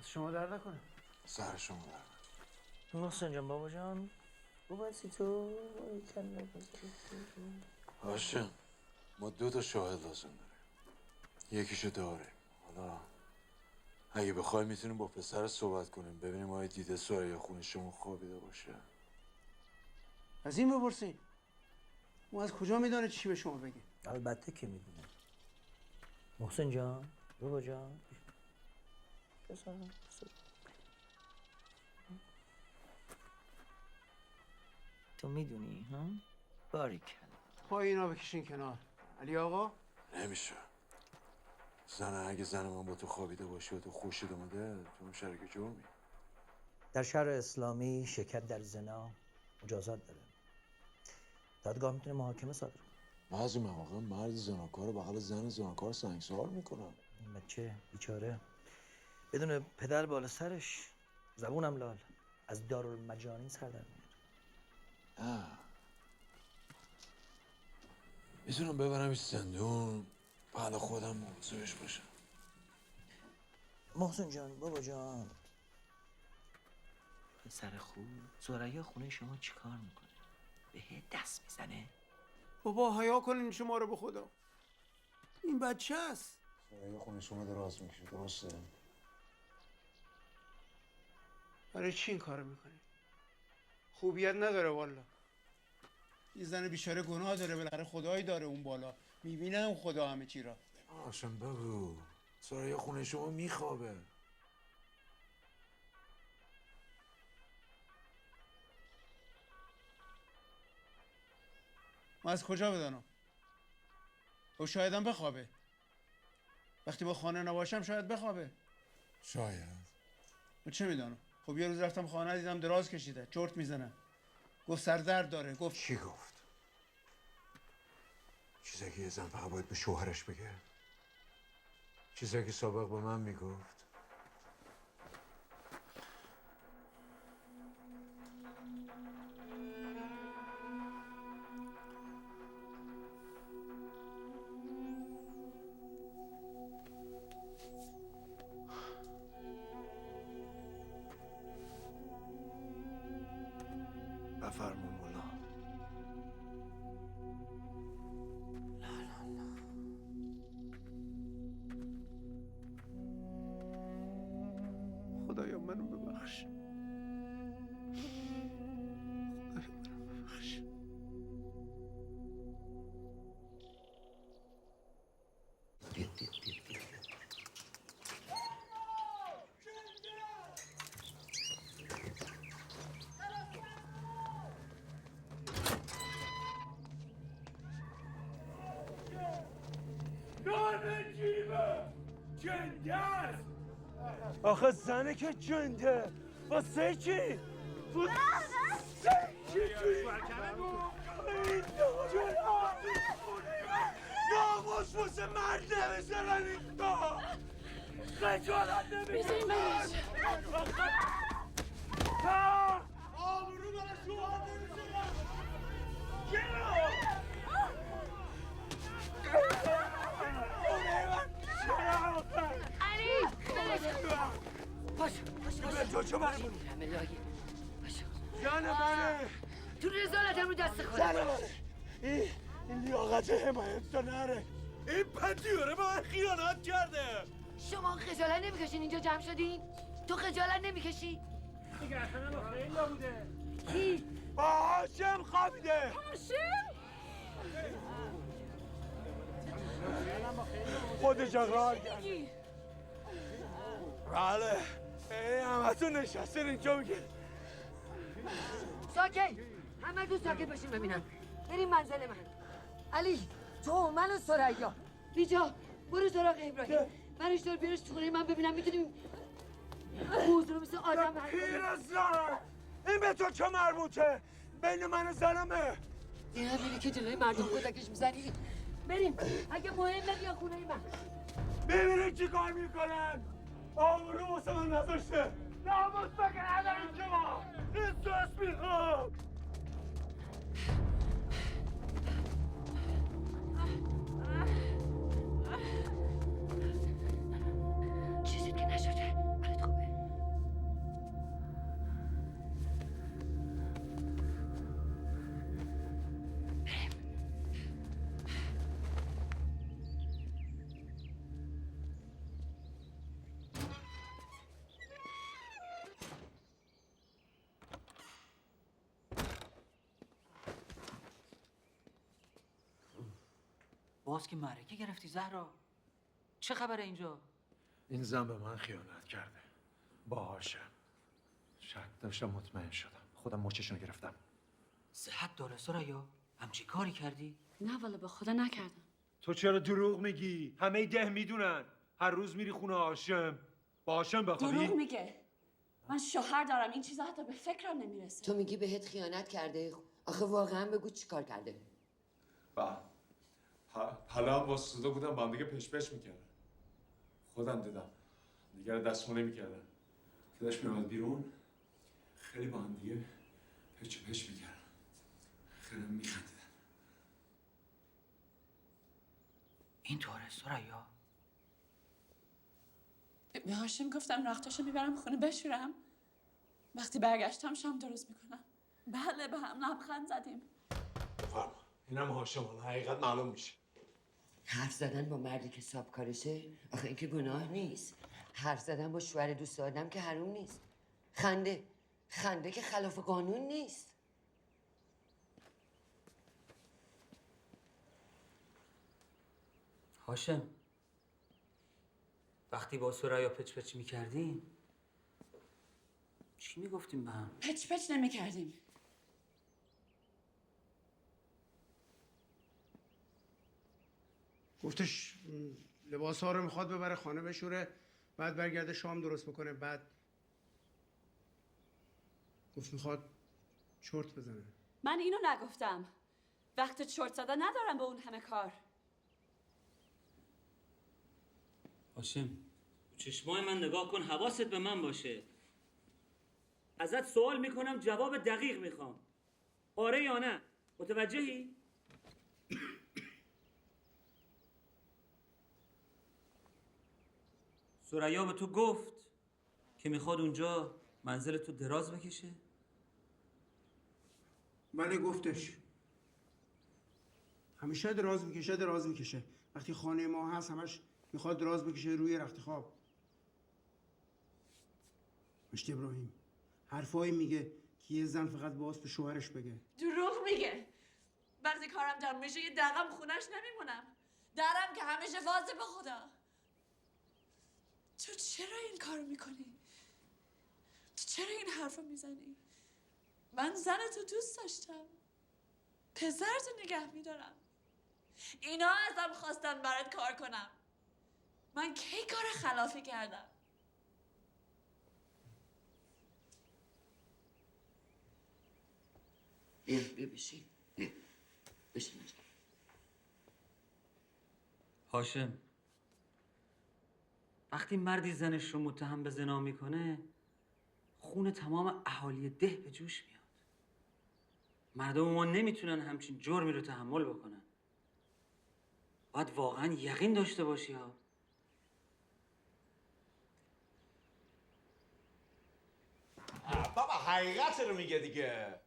شما درد نکنه. سر شما درد. محسن جان، بابا جان باباسی تو هاشم، ما 2 شاهد لازم داریم. یکیشو داره. حالا اگه بخوای میتونیم با پسر صحبت کنیم، ببینیم آیا دیده ثریا خونه شما خوابیده باشه. از این بپرسین. اون از کجا میدونه چی به شما بگه؟ البته که میدونه. محسن جان، بابا جان، تو میدونی ها؟ باریکلا. پای اینا بکشین کنار. علی آقا؟ نمیشه. اگه زن من با تو خوابیده باشه و تو خوشت اومده تو هم شریک جرمی. در شهر اسلامی شرکت در زنا مجازات داره. دادگاه میتونه محاکمه صادر کنه. بعضی مواقع مرد زناکار رو بغل زن زناکار سنگسار میکنن. این بچه بیچاره بدون پدر بالا سرش، زبونم لال، از دارالمجانین سر در میاره. میتونم ببرمش زندون بعد خودم مواظبش باشم. محسن جان، بابا جان، پسر خوب، ثریا خونه شما چیکار میکنه؟ به دست میزنه؟ بابا حیا کنین شما رو به خدا. این بچه است. ثریا خونه شما دراز میکشه، درسته؟ برای چی این کارو میکنی؟ خوبیت نداره والا. این زن بیچاره گناه داره، بالاخره خدایی داره اون بالا، میبینه اون خدا همه چی را. آشم بگو ثریا خونه شما میخوابه. من از کجا بدانم؟ و شایدم بخوابه. وقتی با خانه نباشم شاید بخوابه. شاید. من چه میدانم؟ خب یه روز رفتم خانه دیدم دراز کشیده، چرت میزنه. گفت سردرد داره. گفت چی گفت؟ چیزایی که یه زن فقط باید به شوهرش بگه. چیزایی که سابق به من میگفت. بفرمون مولا. خدایا منو ببخش. آخه زنه که جنده واسه چی؟ ناموس واسه مرد نمیذارن این کار. خجالت بذاریم برش. آبرو برای شوهر نمیذارن. علی باش تو چه برمونی؟ جان منه. تو رزالتم رو دست خودم. جان منه. این لیاقت حمایت تو نره. این پدیاره با من خیانت کرده. شما خجالت نمیکشین اینجا جمع شدین؟ تو خجالت نمیکشی؟ دیگه اصلا با خیلی نبوده. کی؟ با هاشم خوابیده. هاشم؟ خودش اقرار کرد. بله همه تو نشستین اینجا میگه. ساکت. همه دو ساکت باشین ببینم. بریم منزل من. علی تو من و ثریا. بیجا برو سراغ ابراهیم. منش دار بیارش تو خونه من ببینم میتونیم موضوع رو مثل آدم پیرزن این به تو چه مربوطه؟ بین من و زنمه. این همینی که جلوی مردم کتکش میزنی. بریم اگه مهمه بیا خونه من. ببینید چی کار میکنن. آبرو واسه من نذاشته. ناموس بگه ندارین شما. احساس میخوام. چیزی که نشده. حالت خوبه. باز که معرکه گرفتی زهرا. چه خبره اینجا؟ این زن به من خیانت کرده با هاشم. شک داشتم، مطمئن شدم، خودم مچشونو گرفتم. صحت داره سریا؟ همچی کاری کردی؟ نه والا به خدا نکردم. تو چرا دروغ میگی؟ همه ده میدونن. هر روز میری خونه هاشم با هاشم بخوابی؟ دروغ میگه. من شوهر دارم، این چیزا حتی به فکرم نمیرسه. تو میگی بهت خیانت کرده؟ آخه واقعا بگو چی کار کرده؟ حالا هم واسطه بودم با هم دیگه پش میکردن. خودم دیدم دیگه دستمونه میکردن که داشت میامد بیرون. خیلی با هم دیگه پش میکردن، خیلی میخندیدن. اینطوره سریا؟ به هاشم گفتم رختاشو میبرم خونه بشورم. وقتی برگشتم شام درست میکنم. بله به هم لبخند زدیم. بفرما. اینم هاشم، حالا حقیقت معلوم میشه. حرف زدن با مردی که سابکارشه آخه این که گناه نیست. حرف زدن با شوهر دوست آدم که حروم نیست. خنده که خلاف قانون نیست. هاشم وقتی با سریا پچ میکردیم چی میگفتیم به هم؟ پچ نمیکردیم. گفتش لباس ها رو میخواد ببره خانه بشوره، بعد برگرده شام درست بکنه، بعد گفت میخواد چرت بزنه. من اینو نگفتم. وقت چرت زدن ندارم به اون همه کار. هاشم چشمای من نگاه کن، حواست به من باشه. ازت سوال میکنم جواب دقیق میخوام. آره یا نه؟ متوجهی؟ سریا به تو گفت که میخواد اونجا منزل تو دراز بکشه؟ بله گفتش. همیشه دراز میکشه. وقتی خانه ما هست همش میخواد دراز بکشه روی رخت خواب. مشت ابراهیم حرفایی میگه که یه زن فقط باز به شوهرش بگه. دروغ میگه. وقتی کارم تمام میشه یه دقیقم خونش نمیمونم. درم که همیشه وازه به خدا. تو چرا این کارو میکنی؟ تو چرا این حرفو میزنی؟ من زنتو دوست داشتم. پسرتو نگه میدارم. اینا ازم خواستن برات کار کنم. من کی کار خلافی کردم؟ بیا بشین. بشین. هاشم وقتی مردی زنش رو متهم به زنا میکنه خون تمام اهالی ده به جوش میاد. مردم ما نمیتونن همچین جرمی رو تحمل بکنن. باید واقعا یقین داشته باشی ها. بابا حقیقت رو میگه دیگه.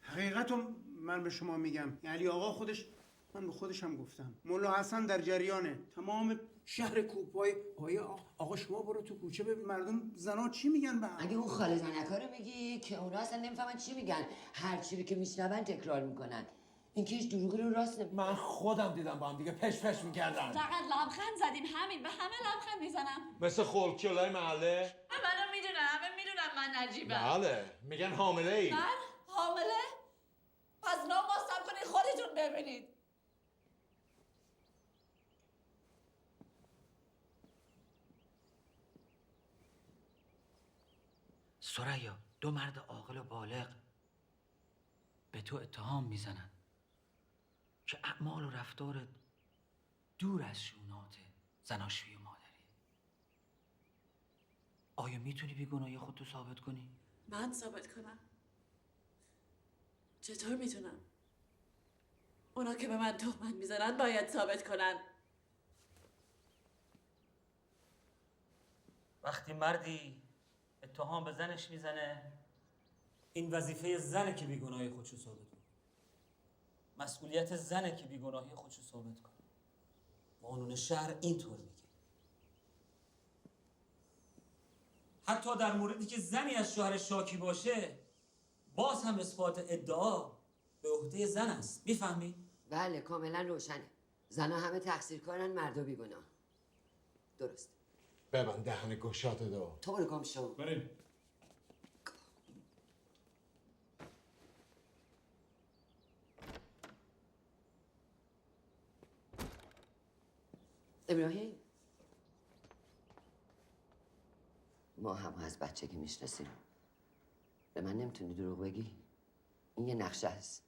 حقیقت رو من به شما میگم. علی آقا خودش، من به خودشم گفتم، مولا حسن در جریانه. تمام شهر کوپای آقا شما برو تو کوچه ببین مردم زنا چی میگن به هم. اگه اون خاله زنکا رو میگی که اونا اصلا نمیفهمن چی میگن، هر چی که میشنون تکرار میکنن. این که هیچ دروغی رو راست من خودم دیدم با هم دیگه پش میکردن. فقط لبخند زدیم همین. به همه لبخند میزنم. مثل خلکیولای محله. منو میدونن، همه میدونن من نجیبم. بله میگن حامله ای. من حامله؟ پس ناماستم کنید خودتون ببینید. سریا دو مرد عاقل و بالغ به تو اتهام میزنن که اعمال و رفتارت دور از شونات زناشویی و مادری. آیا میتونی بیگناهی خودتو ثابت کنی؟ من ثابت کنم؟ چطور میتونم؟ اونا که به من تهمت میزنن باید ثابت کنن. وقتی مردی اتهام به زنش میزنه این وظیفه زنه که بیگناهی خودشو ثابت کنه. مسئولیت زنه که بیگناهی خودشو ثابت کنه. قانون شهر اینطور میگه. حتی در موردی که زنی از شوهر شاکی باشه باز هم اثبات ادعا به عهده زن است. میفهمی؟ بله کاملا روشنه. زنها همه تقصیر کنن، مردا بیگناه. درست. ببند دهن گشات دو. تو برو گم شو. بریم. ابراهیم، ما هم از بچگی میشناسیم. به من نمیتونی دروغ بگی؟ این یه نقشه است.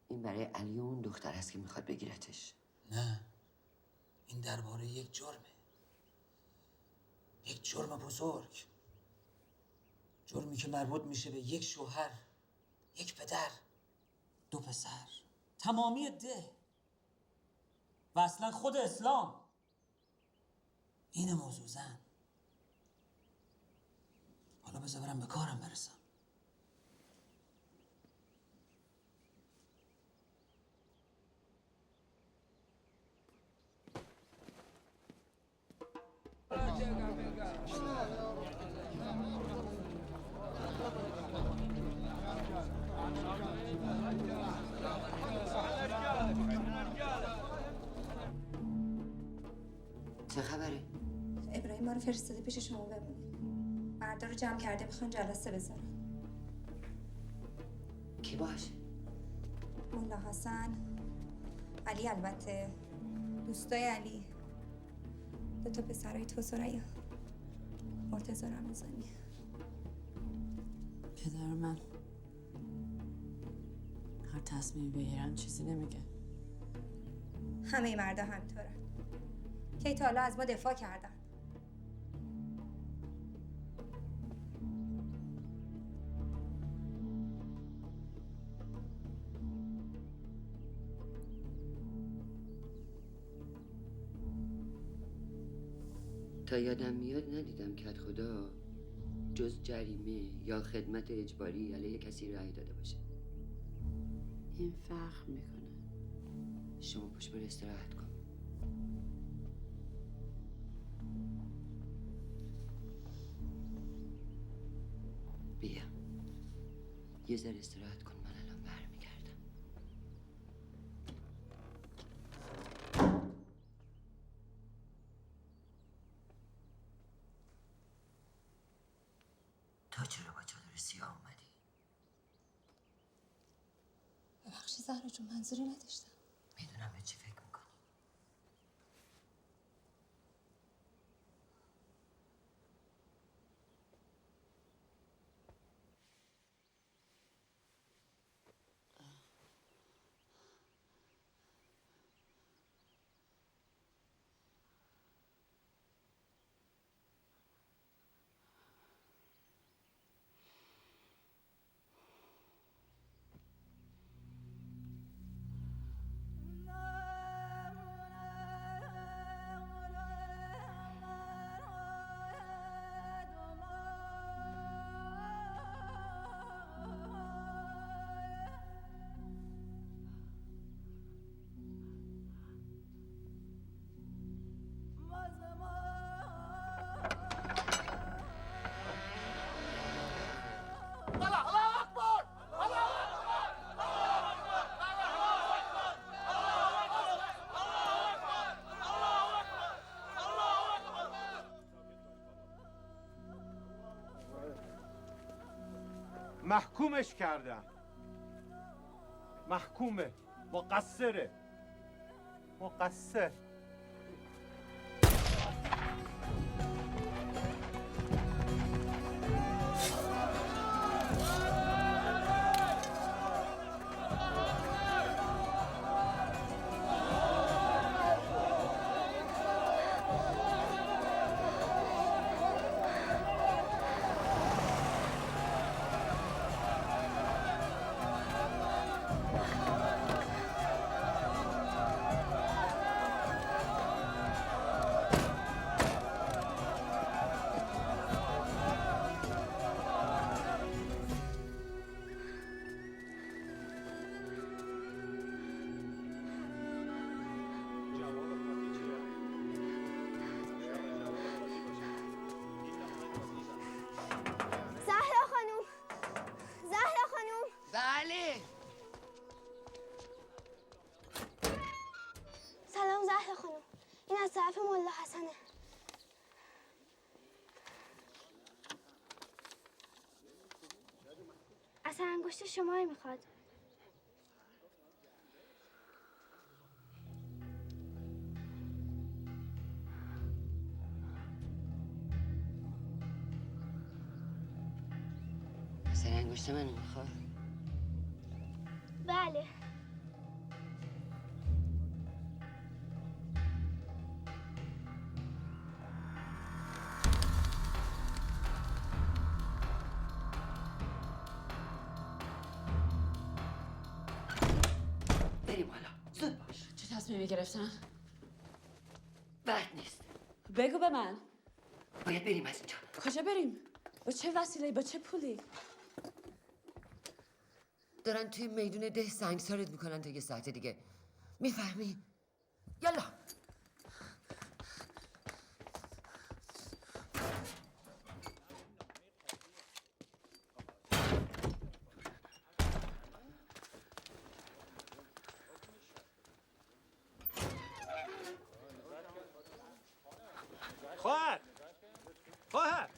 این برای علی و اون دختر است که میخواد بگیرتش. نه، این درباره یک جرمه. یک جرم بزرگ. جرمی که مربوط میشه به یک شوهر، یک پدر، 2 پسر، تمامی ده و اصلا خود اسلام. این موضوع زن. حالا بذار برم به کارم برسم. چه خبره؟ ابراهیم ما رو فرستاده پیش شما بمونید. مردا رو جمع کرده میخوان جلسه بذارن. کی باشه؟ مولا حسن، علی، البته دوستای علی، 2 تا پسرای تو، سریا، مرتضی رمضانی. پدر من هر تصمیمی بگیرن چیزی نمیگه. همه مردا همینطورن. کی تا حالا از ما دفاع کردن. تا یادم میاد ندیدم کت خدا جز جریمه یا خدمت اجباری علیه کسی رأی داده باشه. این فرق میکنه. شما پشت بر استراحت کن. بیا یه ذره استراحت کن. من الان برمیگردم. تا چرا با چادر سیاه اومدی؟ ببخشید زهرا جون، منظوری نداشتم. میدونم به چی فکر میکنی. محکومش کردم. محکومه. مقصره. مقصر. انگشت شما میخواد. سر انگشت من میخواد؟ بله. بریم حالا زود باش. چه تصمیمی گرفتن؟ وقت نیست. بگو به من. باید بریم از اینجا. کجا بریم؟ با چه وسیله؟ با چه پولی؟ دارن توی میدون ده سنگسارت میکنن تا یه ساعت دیگه. میفهمی؟ یالا. خواهر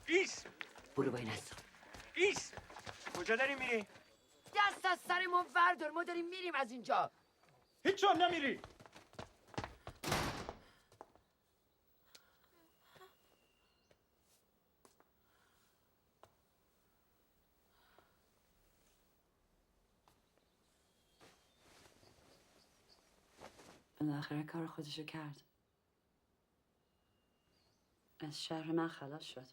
ایس برو با این هستم. ایس کجا داری میری؟ دست از سر ما وردار، ما داریم میریم از اینجا. هیچ جا نمیری. بالاخره کار خودشو کرد. از شهر من خلاص شد.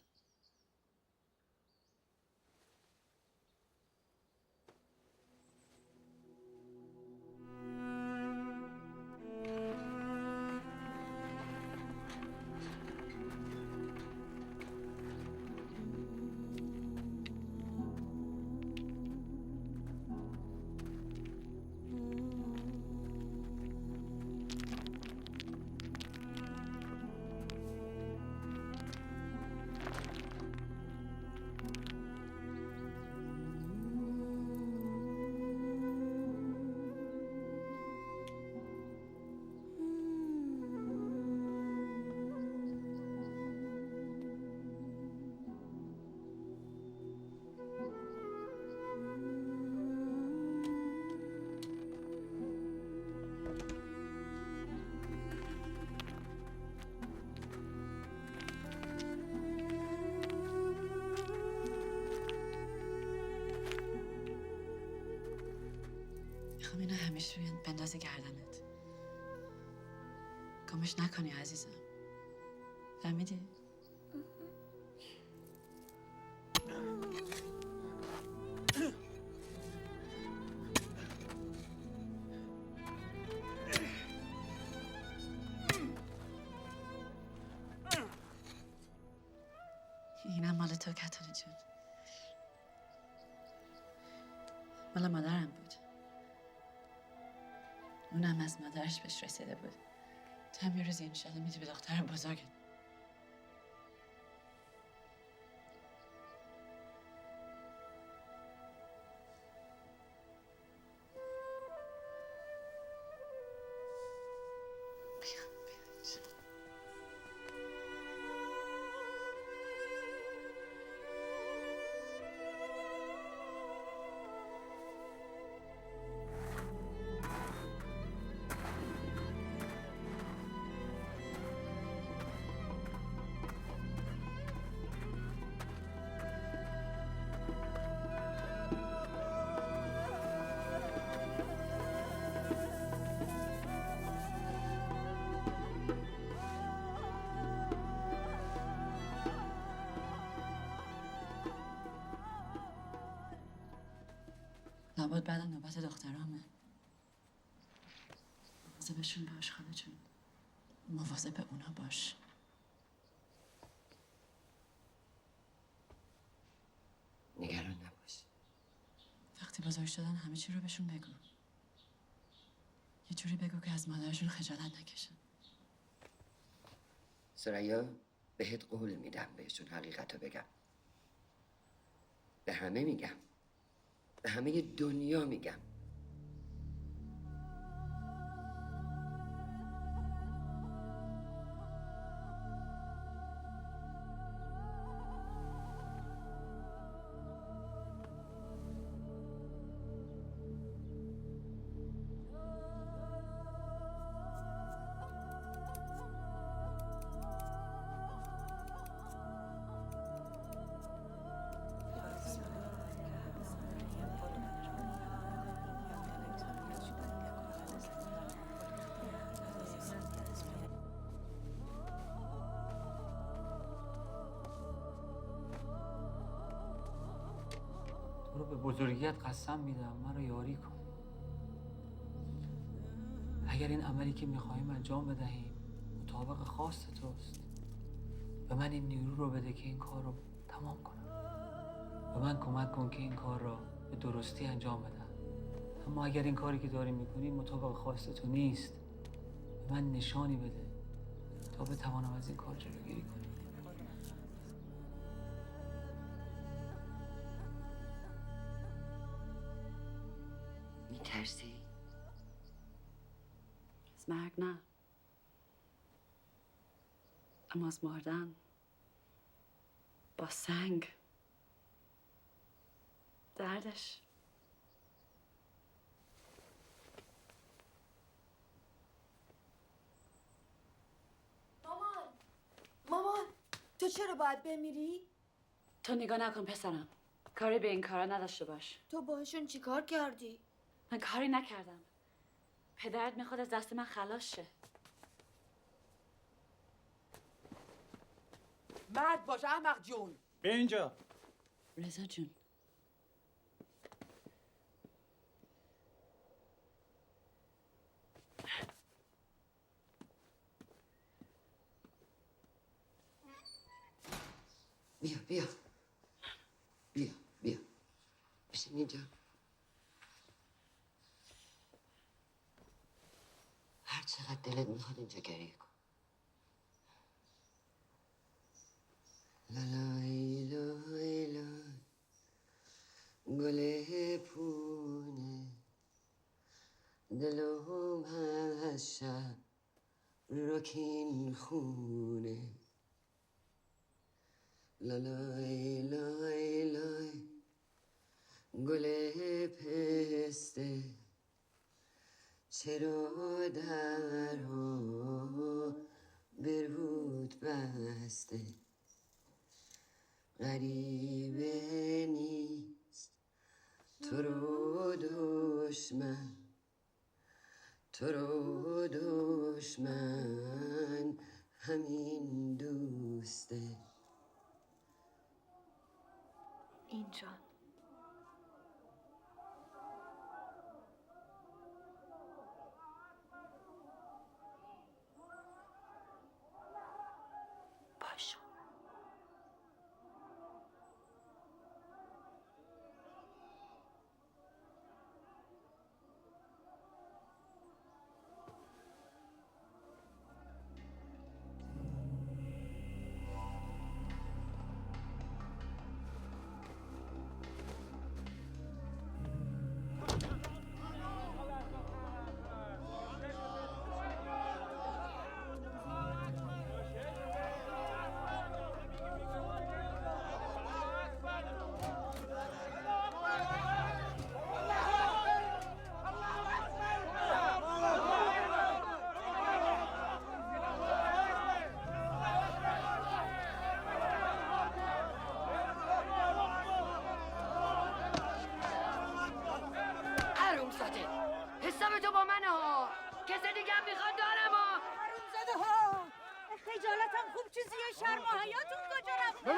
میخوام اینو همیشه بندازی گردنت. گمش نکنی عزیزم. فهمیدی؟ اینم مال تو کتانی جون. مال مادرم بود. اونم از مادرش بهش رسیده بود. تو هم یه روزی انشالله میدی به دختر بزرگت. لابد بعد نوبت دخترامه. مواظبشون باش خاله جون. مواظب اونا باش. نگران نباش. وقتی بزرگ شدن همه چی رو بهشون بگو. یه جوری بگو که از مادرشون خجالت نکشن. سریا بهت قول میدم بهشون حقیقت رو بگم. به همه میگم. به همه دنیا میگم. رو به بزرگیت قسم میدم مرا یاری کن. اگر این عملی که میخواهیم انجام بدهیم مطابق خواست توست، به من این نیرو رو بده که این کار رو تمام کنم. به من کمک کن که این کار را به درستی انجام بدم. اما اگر این کاری که داری میکنی مطابق خواست تو نیست، به من نشانی بده تا بتوانم از این کار جلوگیری کنم. میترسی؟ از مرگ نه، اما از مردن با سنگ دردش. مامان تو چرا باید بمیری؟ تو نگاه نکن پسرم، کاری به این کارا نداشته باش. تو باهاشون چیکار کردی؟ من کاری نکردم. پدرت میخواد از دست من خلاص شه. مرد باش احمق جون. به اینجا. رضا جون، بیا بیا بیا بیا بشین اینجا. هر چقدر دلت میخواد اینجا گریه کن. لالای لای لای گل پونه دلم از شب رکین خونه. لالای لای لای گل پسته چرا درها برود بسته. غریبه نیست تو رو دشمن همین دوسته. اینجا پاشو. حساب تو با منه ها. کسی دیگه هم میخواد دارم ها. حرومزاده ها، خجالتم خوب چیزیه، شرم و حیاتون کجا رفته؟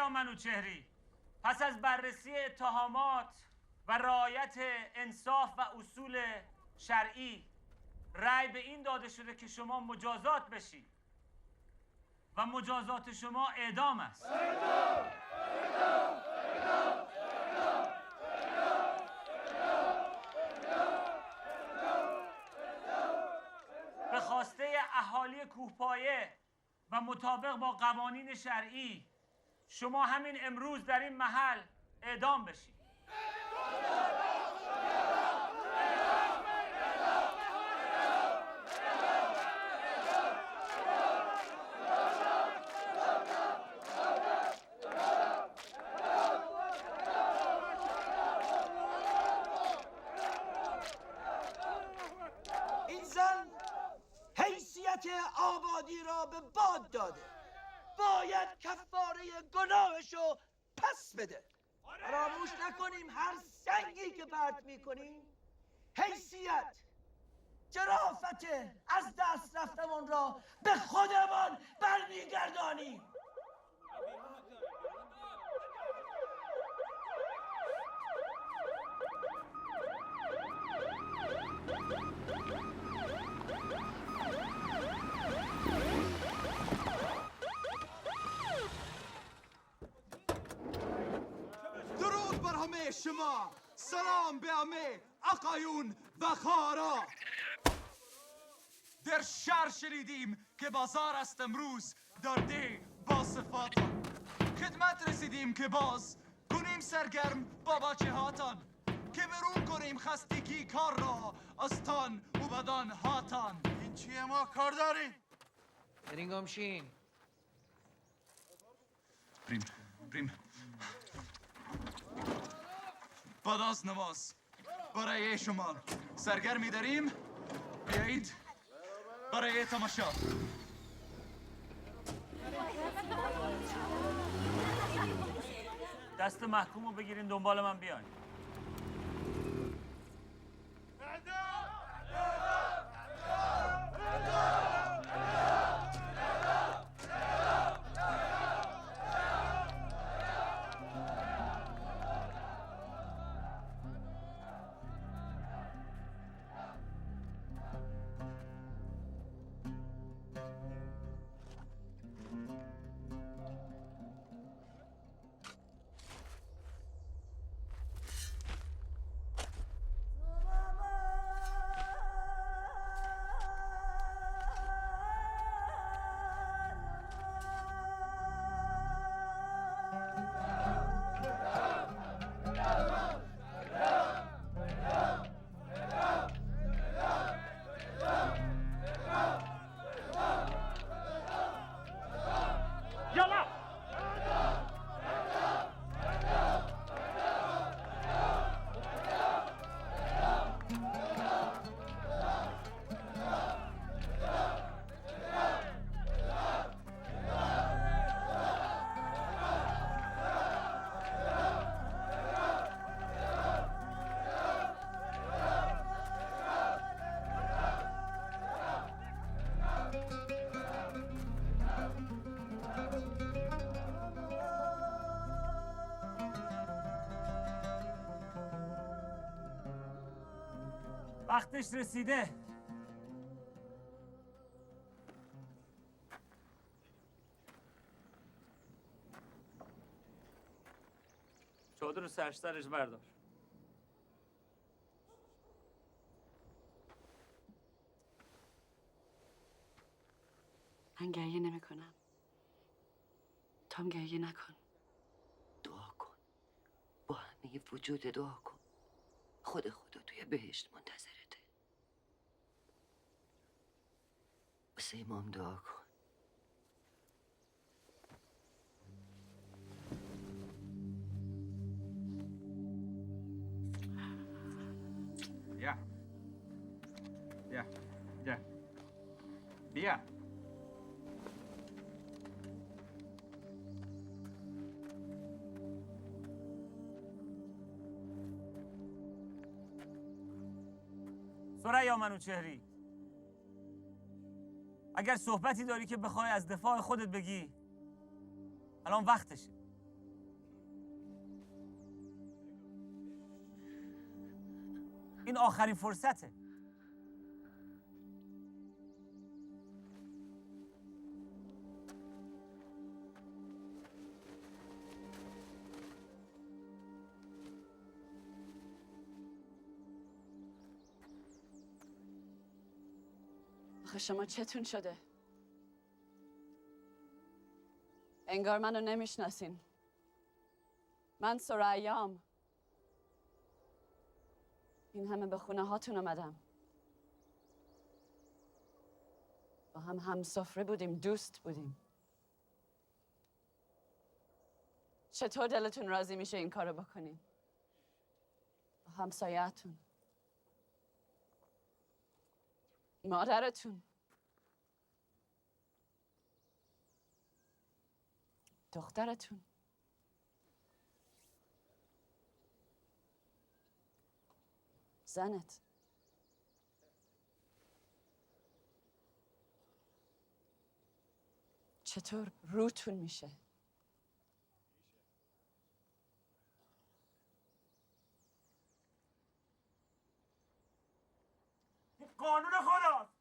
ثریا منوچهری، پس از بررسی اتهامات و رعایت انصاف و اصول شرعی رأی به این داده شده که شما مجازات بشید و مجازات شما اعدام است. به خواسته اهالی کوهپایه و مطابق با قوانین شرعی شما همین امروز در این محل اعدام بشید. این زن حیثیت آبادی را به باد داده، باید کفاره گناهشو پس بده. فراموش نکنیم هر سنگی که پرت میکنیم حیثیت، جرافت از دست رفتمون را به خودمان برمیگردانیم. درود بر همه شما، سلام به همه آقایون و خارا. در شهر شنیدیم که بازار است امروز در ده با صفاتان. خدمت رسیدیم که باز کنیم سرگرم با بچه هاتان، که برون کنیم خستگی کار را از تان و بدان هاتان. این چیه ما کار داریم؟ برین گمشین. بریم بعد از نماز برای شما سرگرمی داریم، بیایید برای تماشا. دست محکوم رو بگیرین دنبال من بیاین. وقتش رسیده. چادر رو سرش بردار. من گریه نمی کنم. تو هم گریه نکن. دعا کن، با همه وجود دعا کن. خدا توی بهشت منتظرته. واسه امام دعا کن. بیا بیا بیا بیا. ثریا منوچهری، اگر صحبتی داری که بخوای از دفاع خودت بگی الان وقتشه. این آخرین فرصته. آخه شما چتون شده؟ انگار منو نمیشناسین. من سرایام. این همه به خونه هاتون اومدم. با هم همسفره بودیم، دوست بودیم. چطور دلتون راضی میشه این کارو بکنین؟ با همسایه‌تون، مادرتون، دخترتون، زنت. چطور روتون میشه؟ قانون خداست.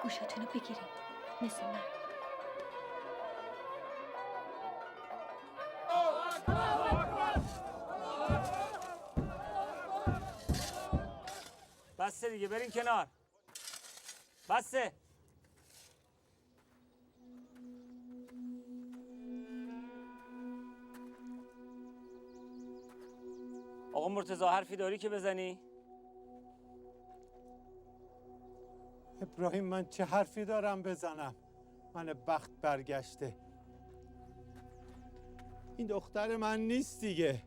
گوشاتونو بگیرید مثل من. بسه دیگه، برین کنار. بسه. آقا مرتضی حرفی داری که بزنی؟ ابراهیم من چه حرفی دارم بزنم؟ من بخت برگشته. این دختر من نیست دیگه.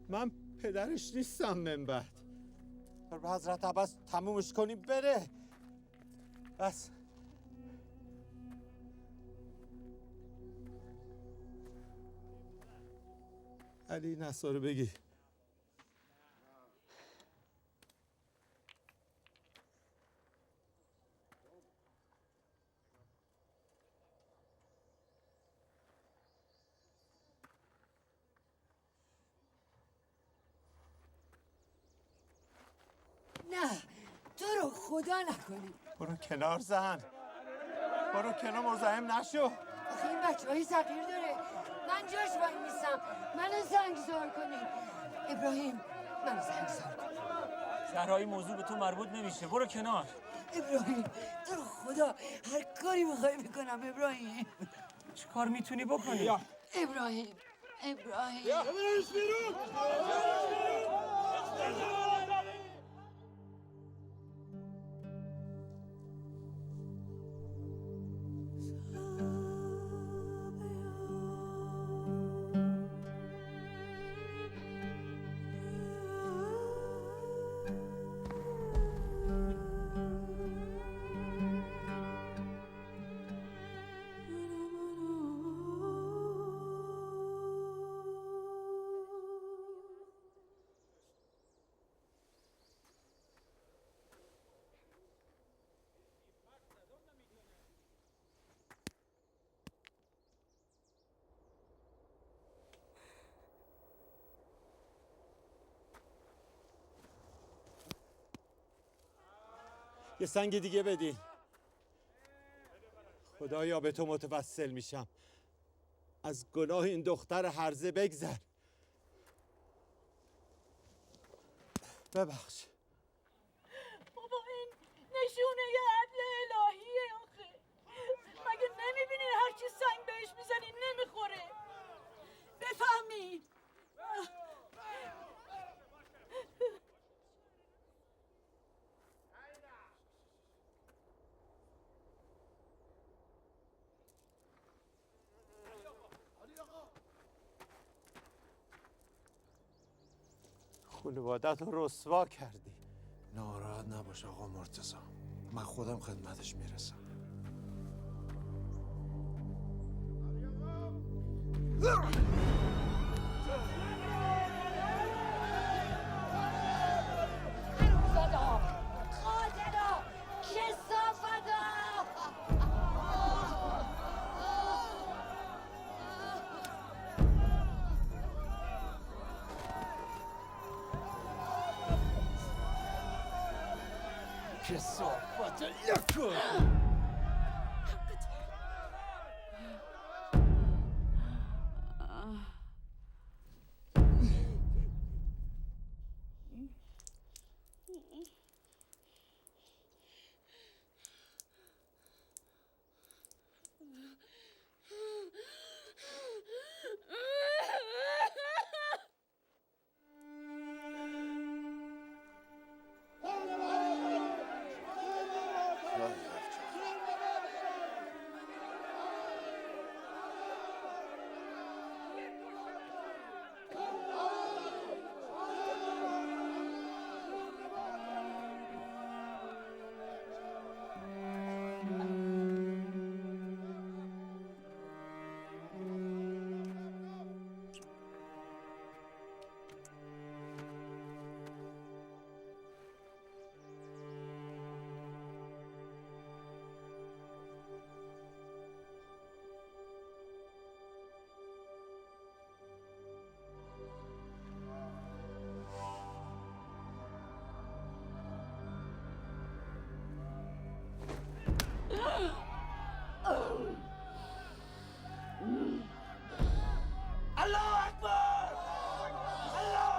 من پدرش نیستم. من بعد به حضرت عباس تمومش کنیم بره. بس علی نصارو بگی. نه تو رو خدا نکنی. برو کنار زن. برو کنار، مزاحم نشو. آخه این بچه‌های صغیر داره. من جاش وای میستم. منو سنگسار کنین. ابراهیم منو سنگسار کن. زهرایی موضوع به تو مربوط نمیشه. برو کنار. ابراهیم تو رو خدا هر کاری میخوای میکنم. ابراهیم چه کار میتونی بکنی؟ ابراهیم ابراهیم برش بیرون. یه سنگ دیگه بدین. خدایا به تو متوسل میشم، از گناه این دختر هرزه بگذر. ببخش. بابا این نشونه یه عدل الهیه آخه. مگه نمیبینین هرچی سنگ بهش میزنین نمیخوره؟ بفهمین. خانوادت رو رسوا کردی. ناراحت نباش آقا مرتضی، من خودم خدمتش میرسم. کثافت نکن. الله اکبر! الله!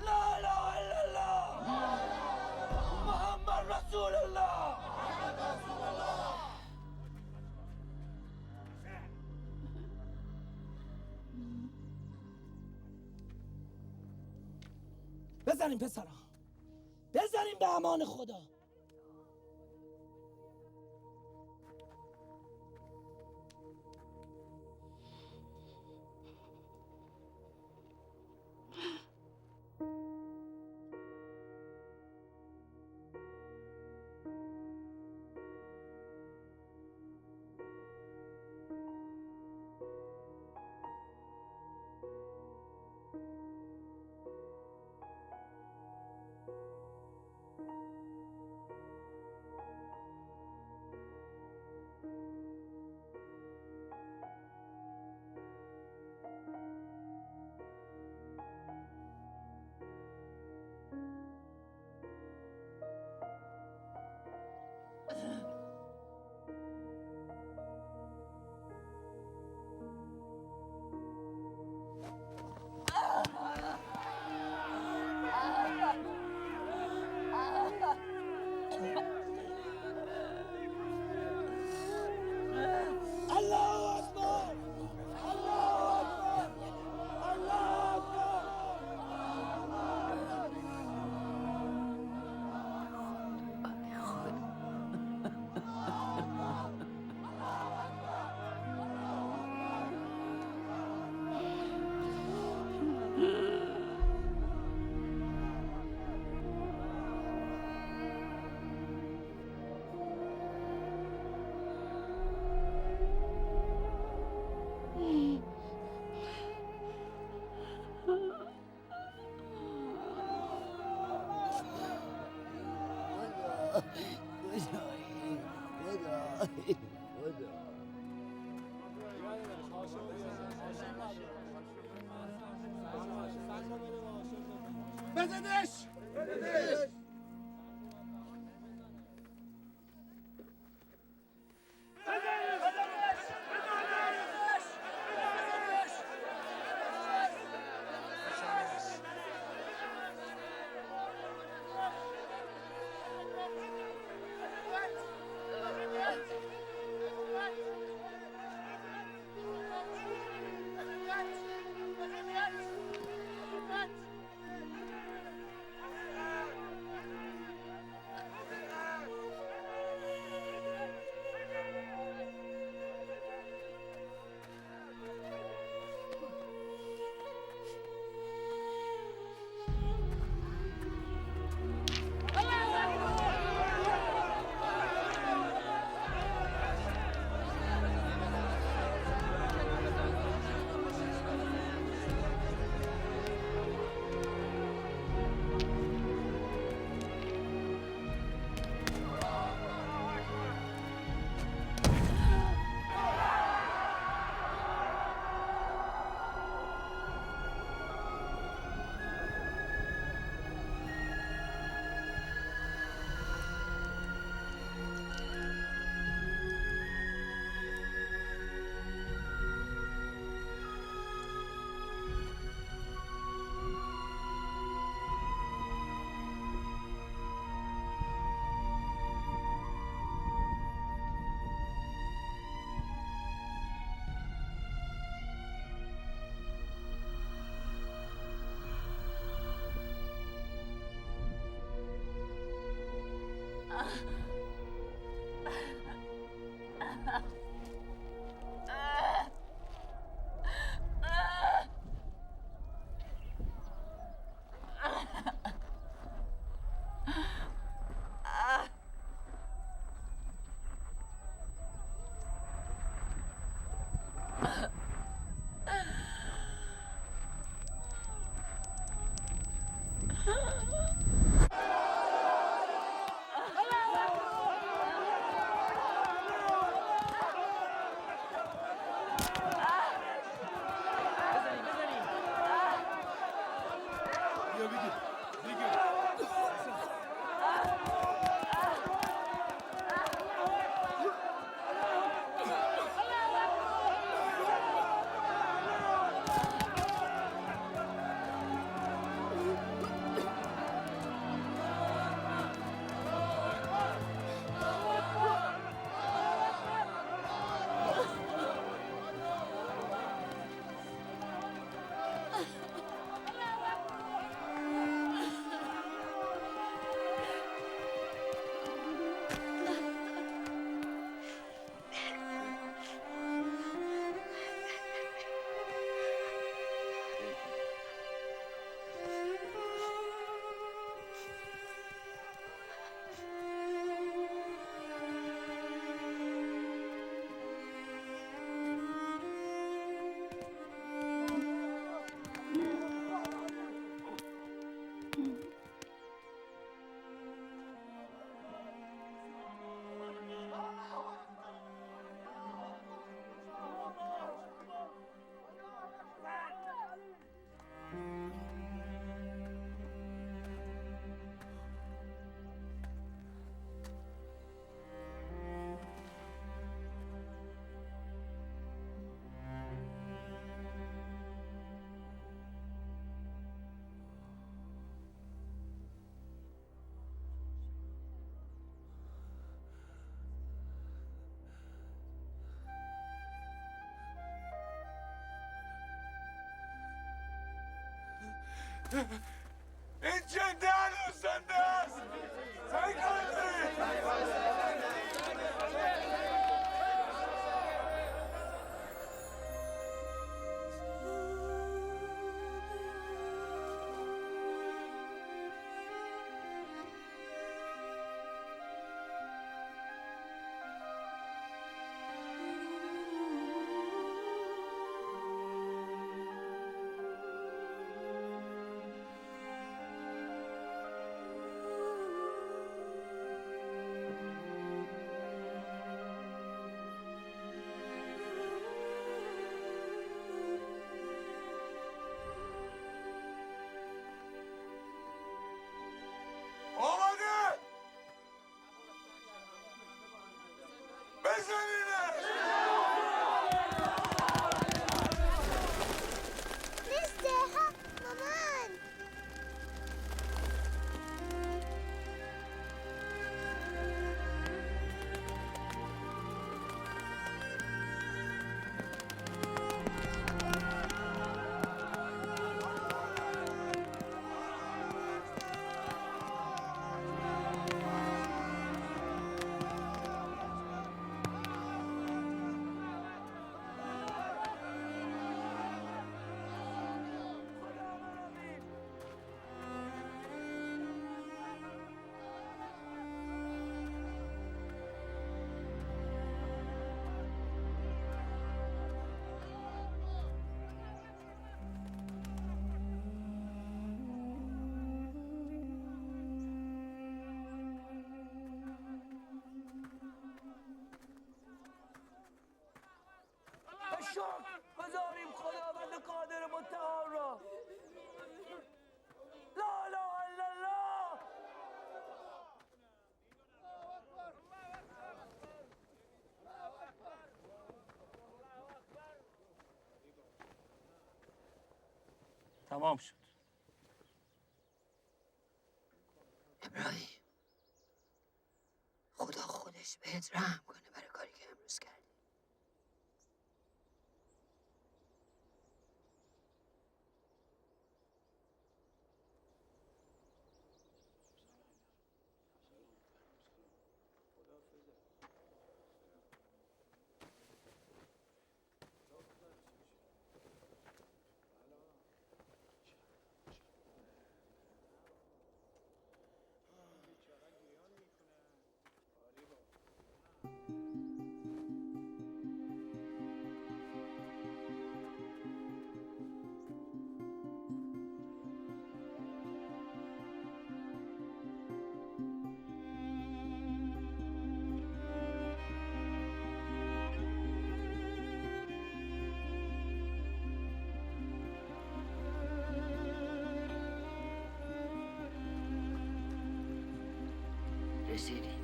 لا اله الا الله! محمد رسول الله! بزنیم پسرا، بزنیم به امان خدا. بزنش! این جنده هنوز زنده است. سعی تمام شد. ابراهیم خدا خودش بهت رحم کنه برای کاری که امروز کردی. رسیدی.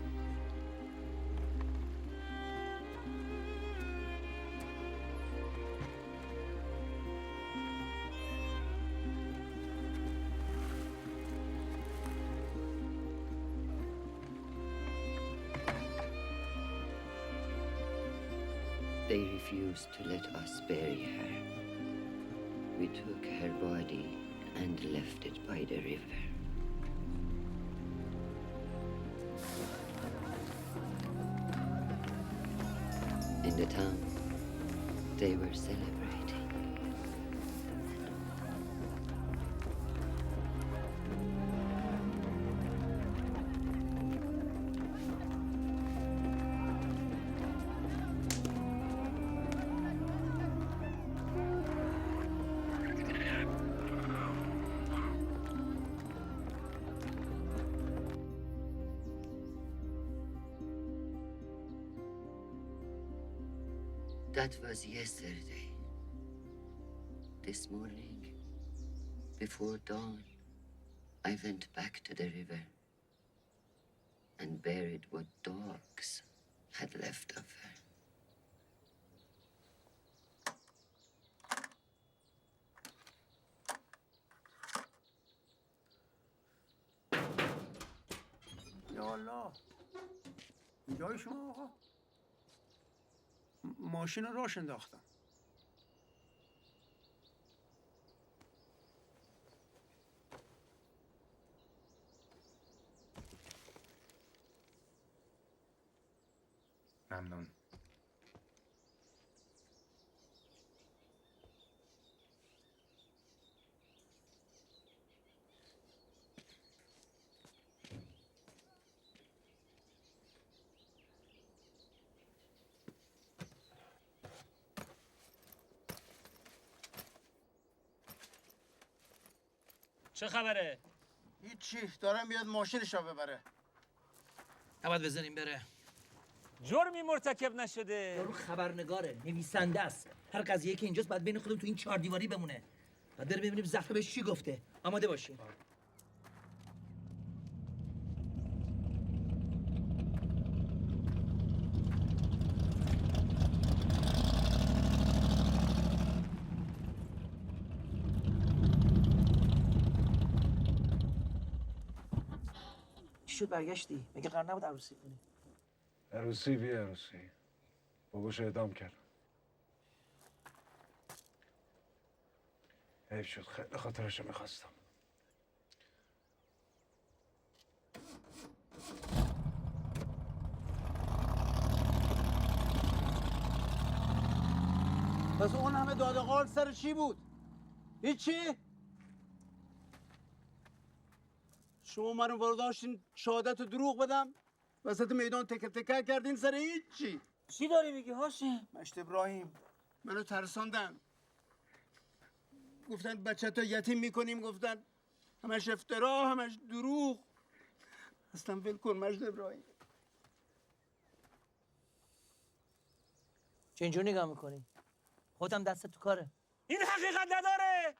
They refused to let us bury her. We took her body and left it by the river. In the town, they were celebrating. That was yesterday. This morning, before dawn, I went back to the river and buried what dogs had left of her. یا الله اینجای شما آقا ماشین رو راش انداختم. ممنون. چه خبره؟ هیچی، دارم بیاد ماشینش رو ببره. نباید بزنیم بره. جرمی مرتکب نشده. یارو خبرنگاره، نویسنده است. هر قضیه که اینجاست باید بین خودمون تو این 4 دیواری بمونه. بعد بریم ببینیم زهره بهش چی گفته. آماده باشین. شد برگشتی؟ مگه قرار نبود عروسی کنی؟ عروسی بی عروسی باباش اعدام کرد. حیف شد، خیلی خاطرشو میخواستم. پس اون همه داد قال سر چی بود؟ هیچی؟ شما منو برداشتین شهادت رو دروغ بدم وسط میدان تکه تکه کردین سر هیچی. چی داری میگی هاشم؟ مشت ابراهیم منو ترساندن، گفتن بچه تا یتیم میکنیم، گفتن همش افترا، همش دروغ. اصلا ول کن مجد ابراهیم. چه اینجور نگاه میکنی؟ خودم دست تو کاره. این حقیقت نداره.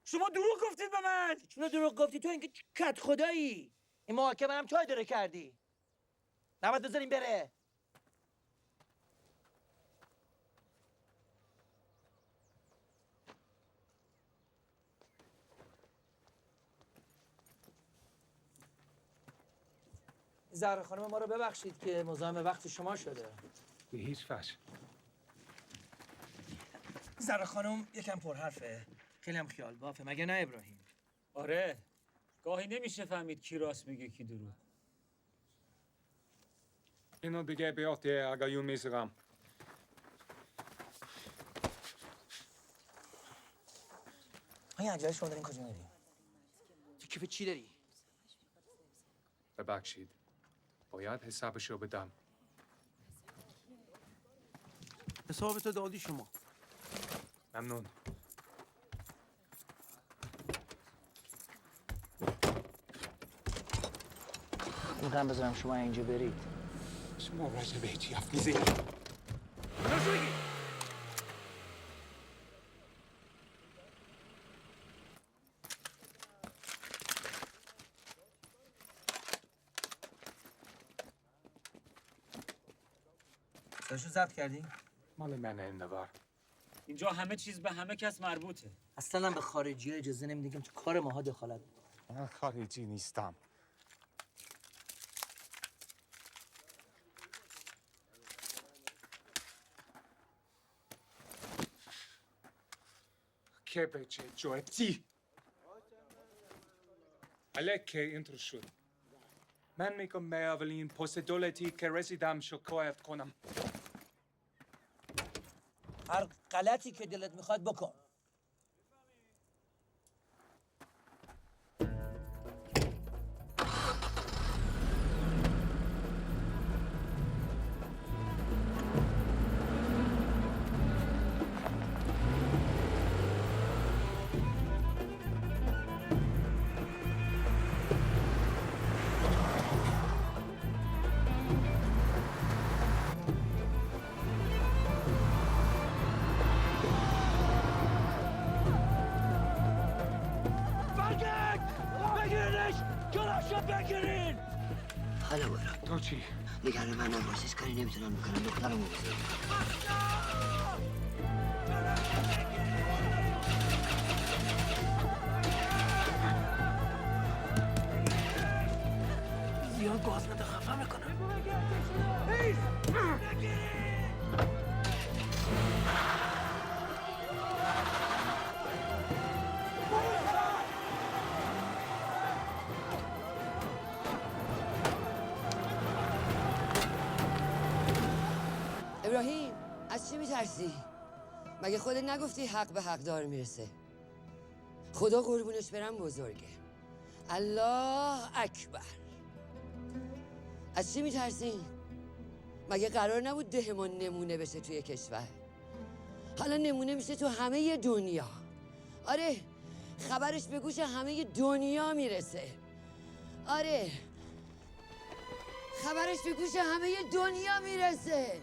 شما دروغ گفتید به من. چون دروغ گفتی تو اینکه کت خدایی. این محاکمه هم چای داره کردی. نباید بذاریم بره. زهرا خانم ما رو ببخشید که مزاحم وقت شما شده. به هیچ وجه. زهرا خانم یکم پرحرفه، خیلی هم خیال بافه، مگه نه ابراهیم؟ آره، گاهی نمیشه فهمید کی راست میگه کی دروغ. اینو دیگه بیاد آقایون میذارم. این عجله شما دارین کجا میری؟ تو کیف چی داری؟ ببخشید. باید حسابشو بدم. حسابتو دادی شما. ممنون. میخوام بذارم شما اینجا برید. شما راجع به هیچی حرف میزنید. داشتو ضبط کردی؟ مال منه این نوار. اینجا همه چیز به همه کس مربوطه. اصلا به خارجی ها اجازه نمیدیم که تو کار ماها دخالت کنن. من خارجی نیستم. که بچه جوتی علیکه اینطور شد. من میگم به اولین پست دولتی که رسیدم شکایت کنم. هر غلطی که دلت میخواد بکن. حالا برو. تو چی؟ نگران من نباش، هیچ کاری نمیتونم بکنم. دخترمو بزنم. زیاد گاز نده خفه میکنم. ابراهیم از چی میترسی؟ مگه خودت نگفتی حق به حقدار میرسه؟ خدا قربونش برم بزرگه. الله اکبر. از چی میترسی؟ مگه قرار نبود دهمون نمونه بشه توی کشور؟ حالا نمونه میشه تو همه دنیا. آره، خبرش به گوش همه دنیا میرسه. آره، خبرش به گوش همه دنیا میرسه.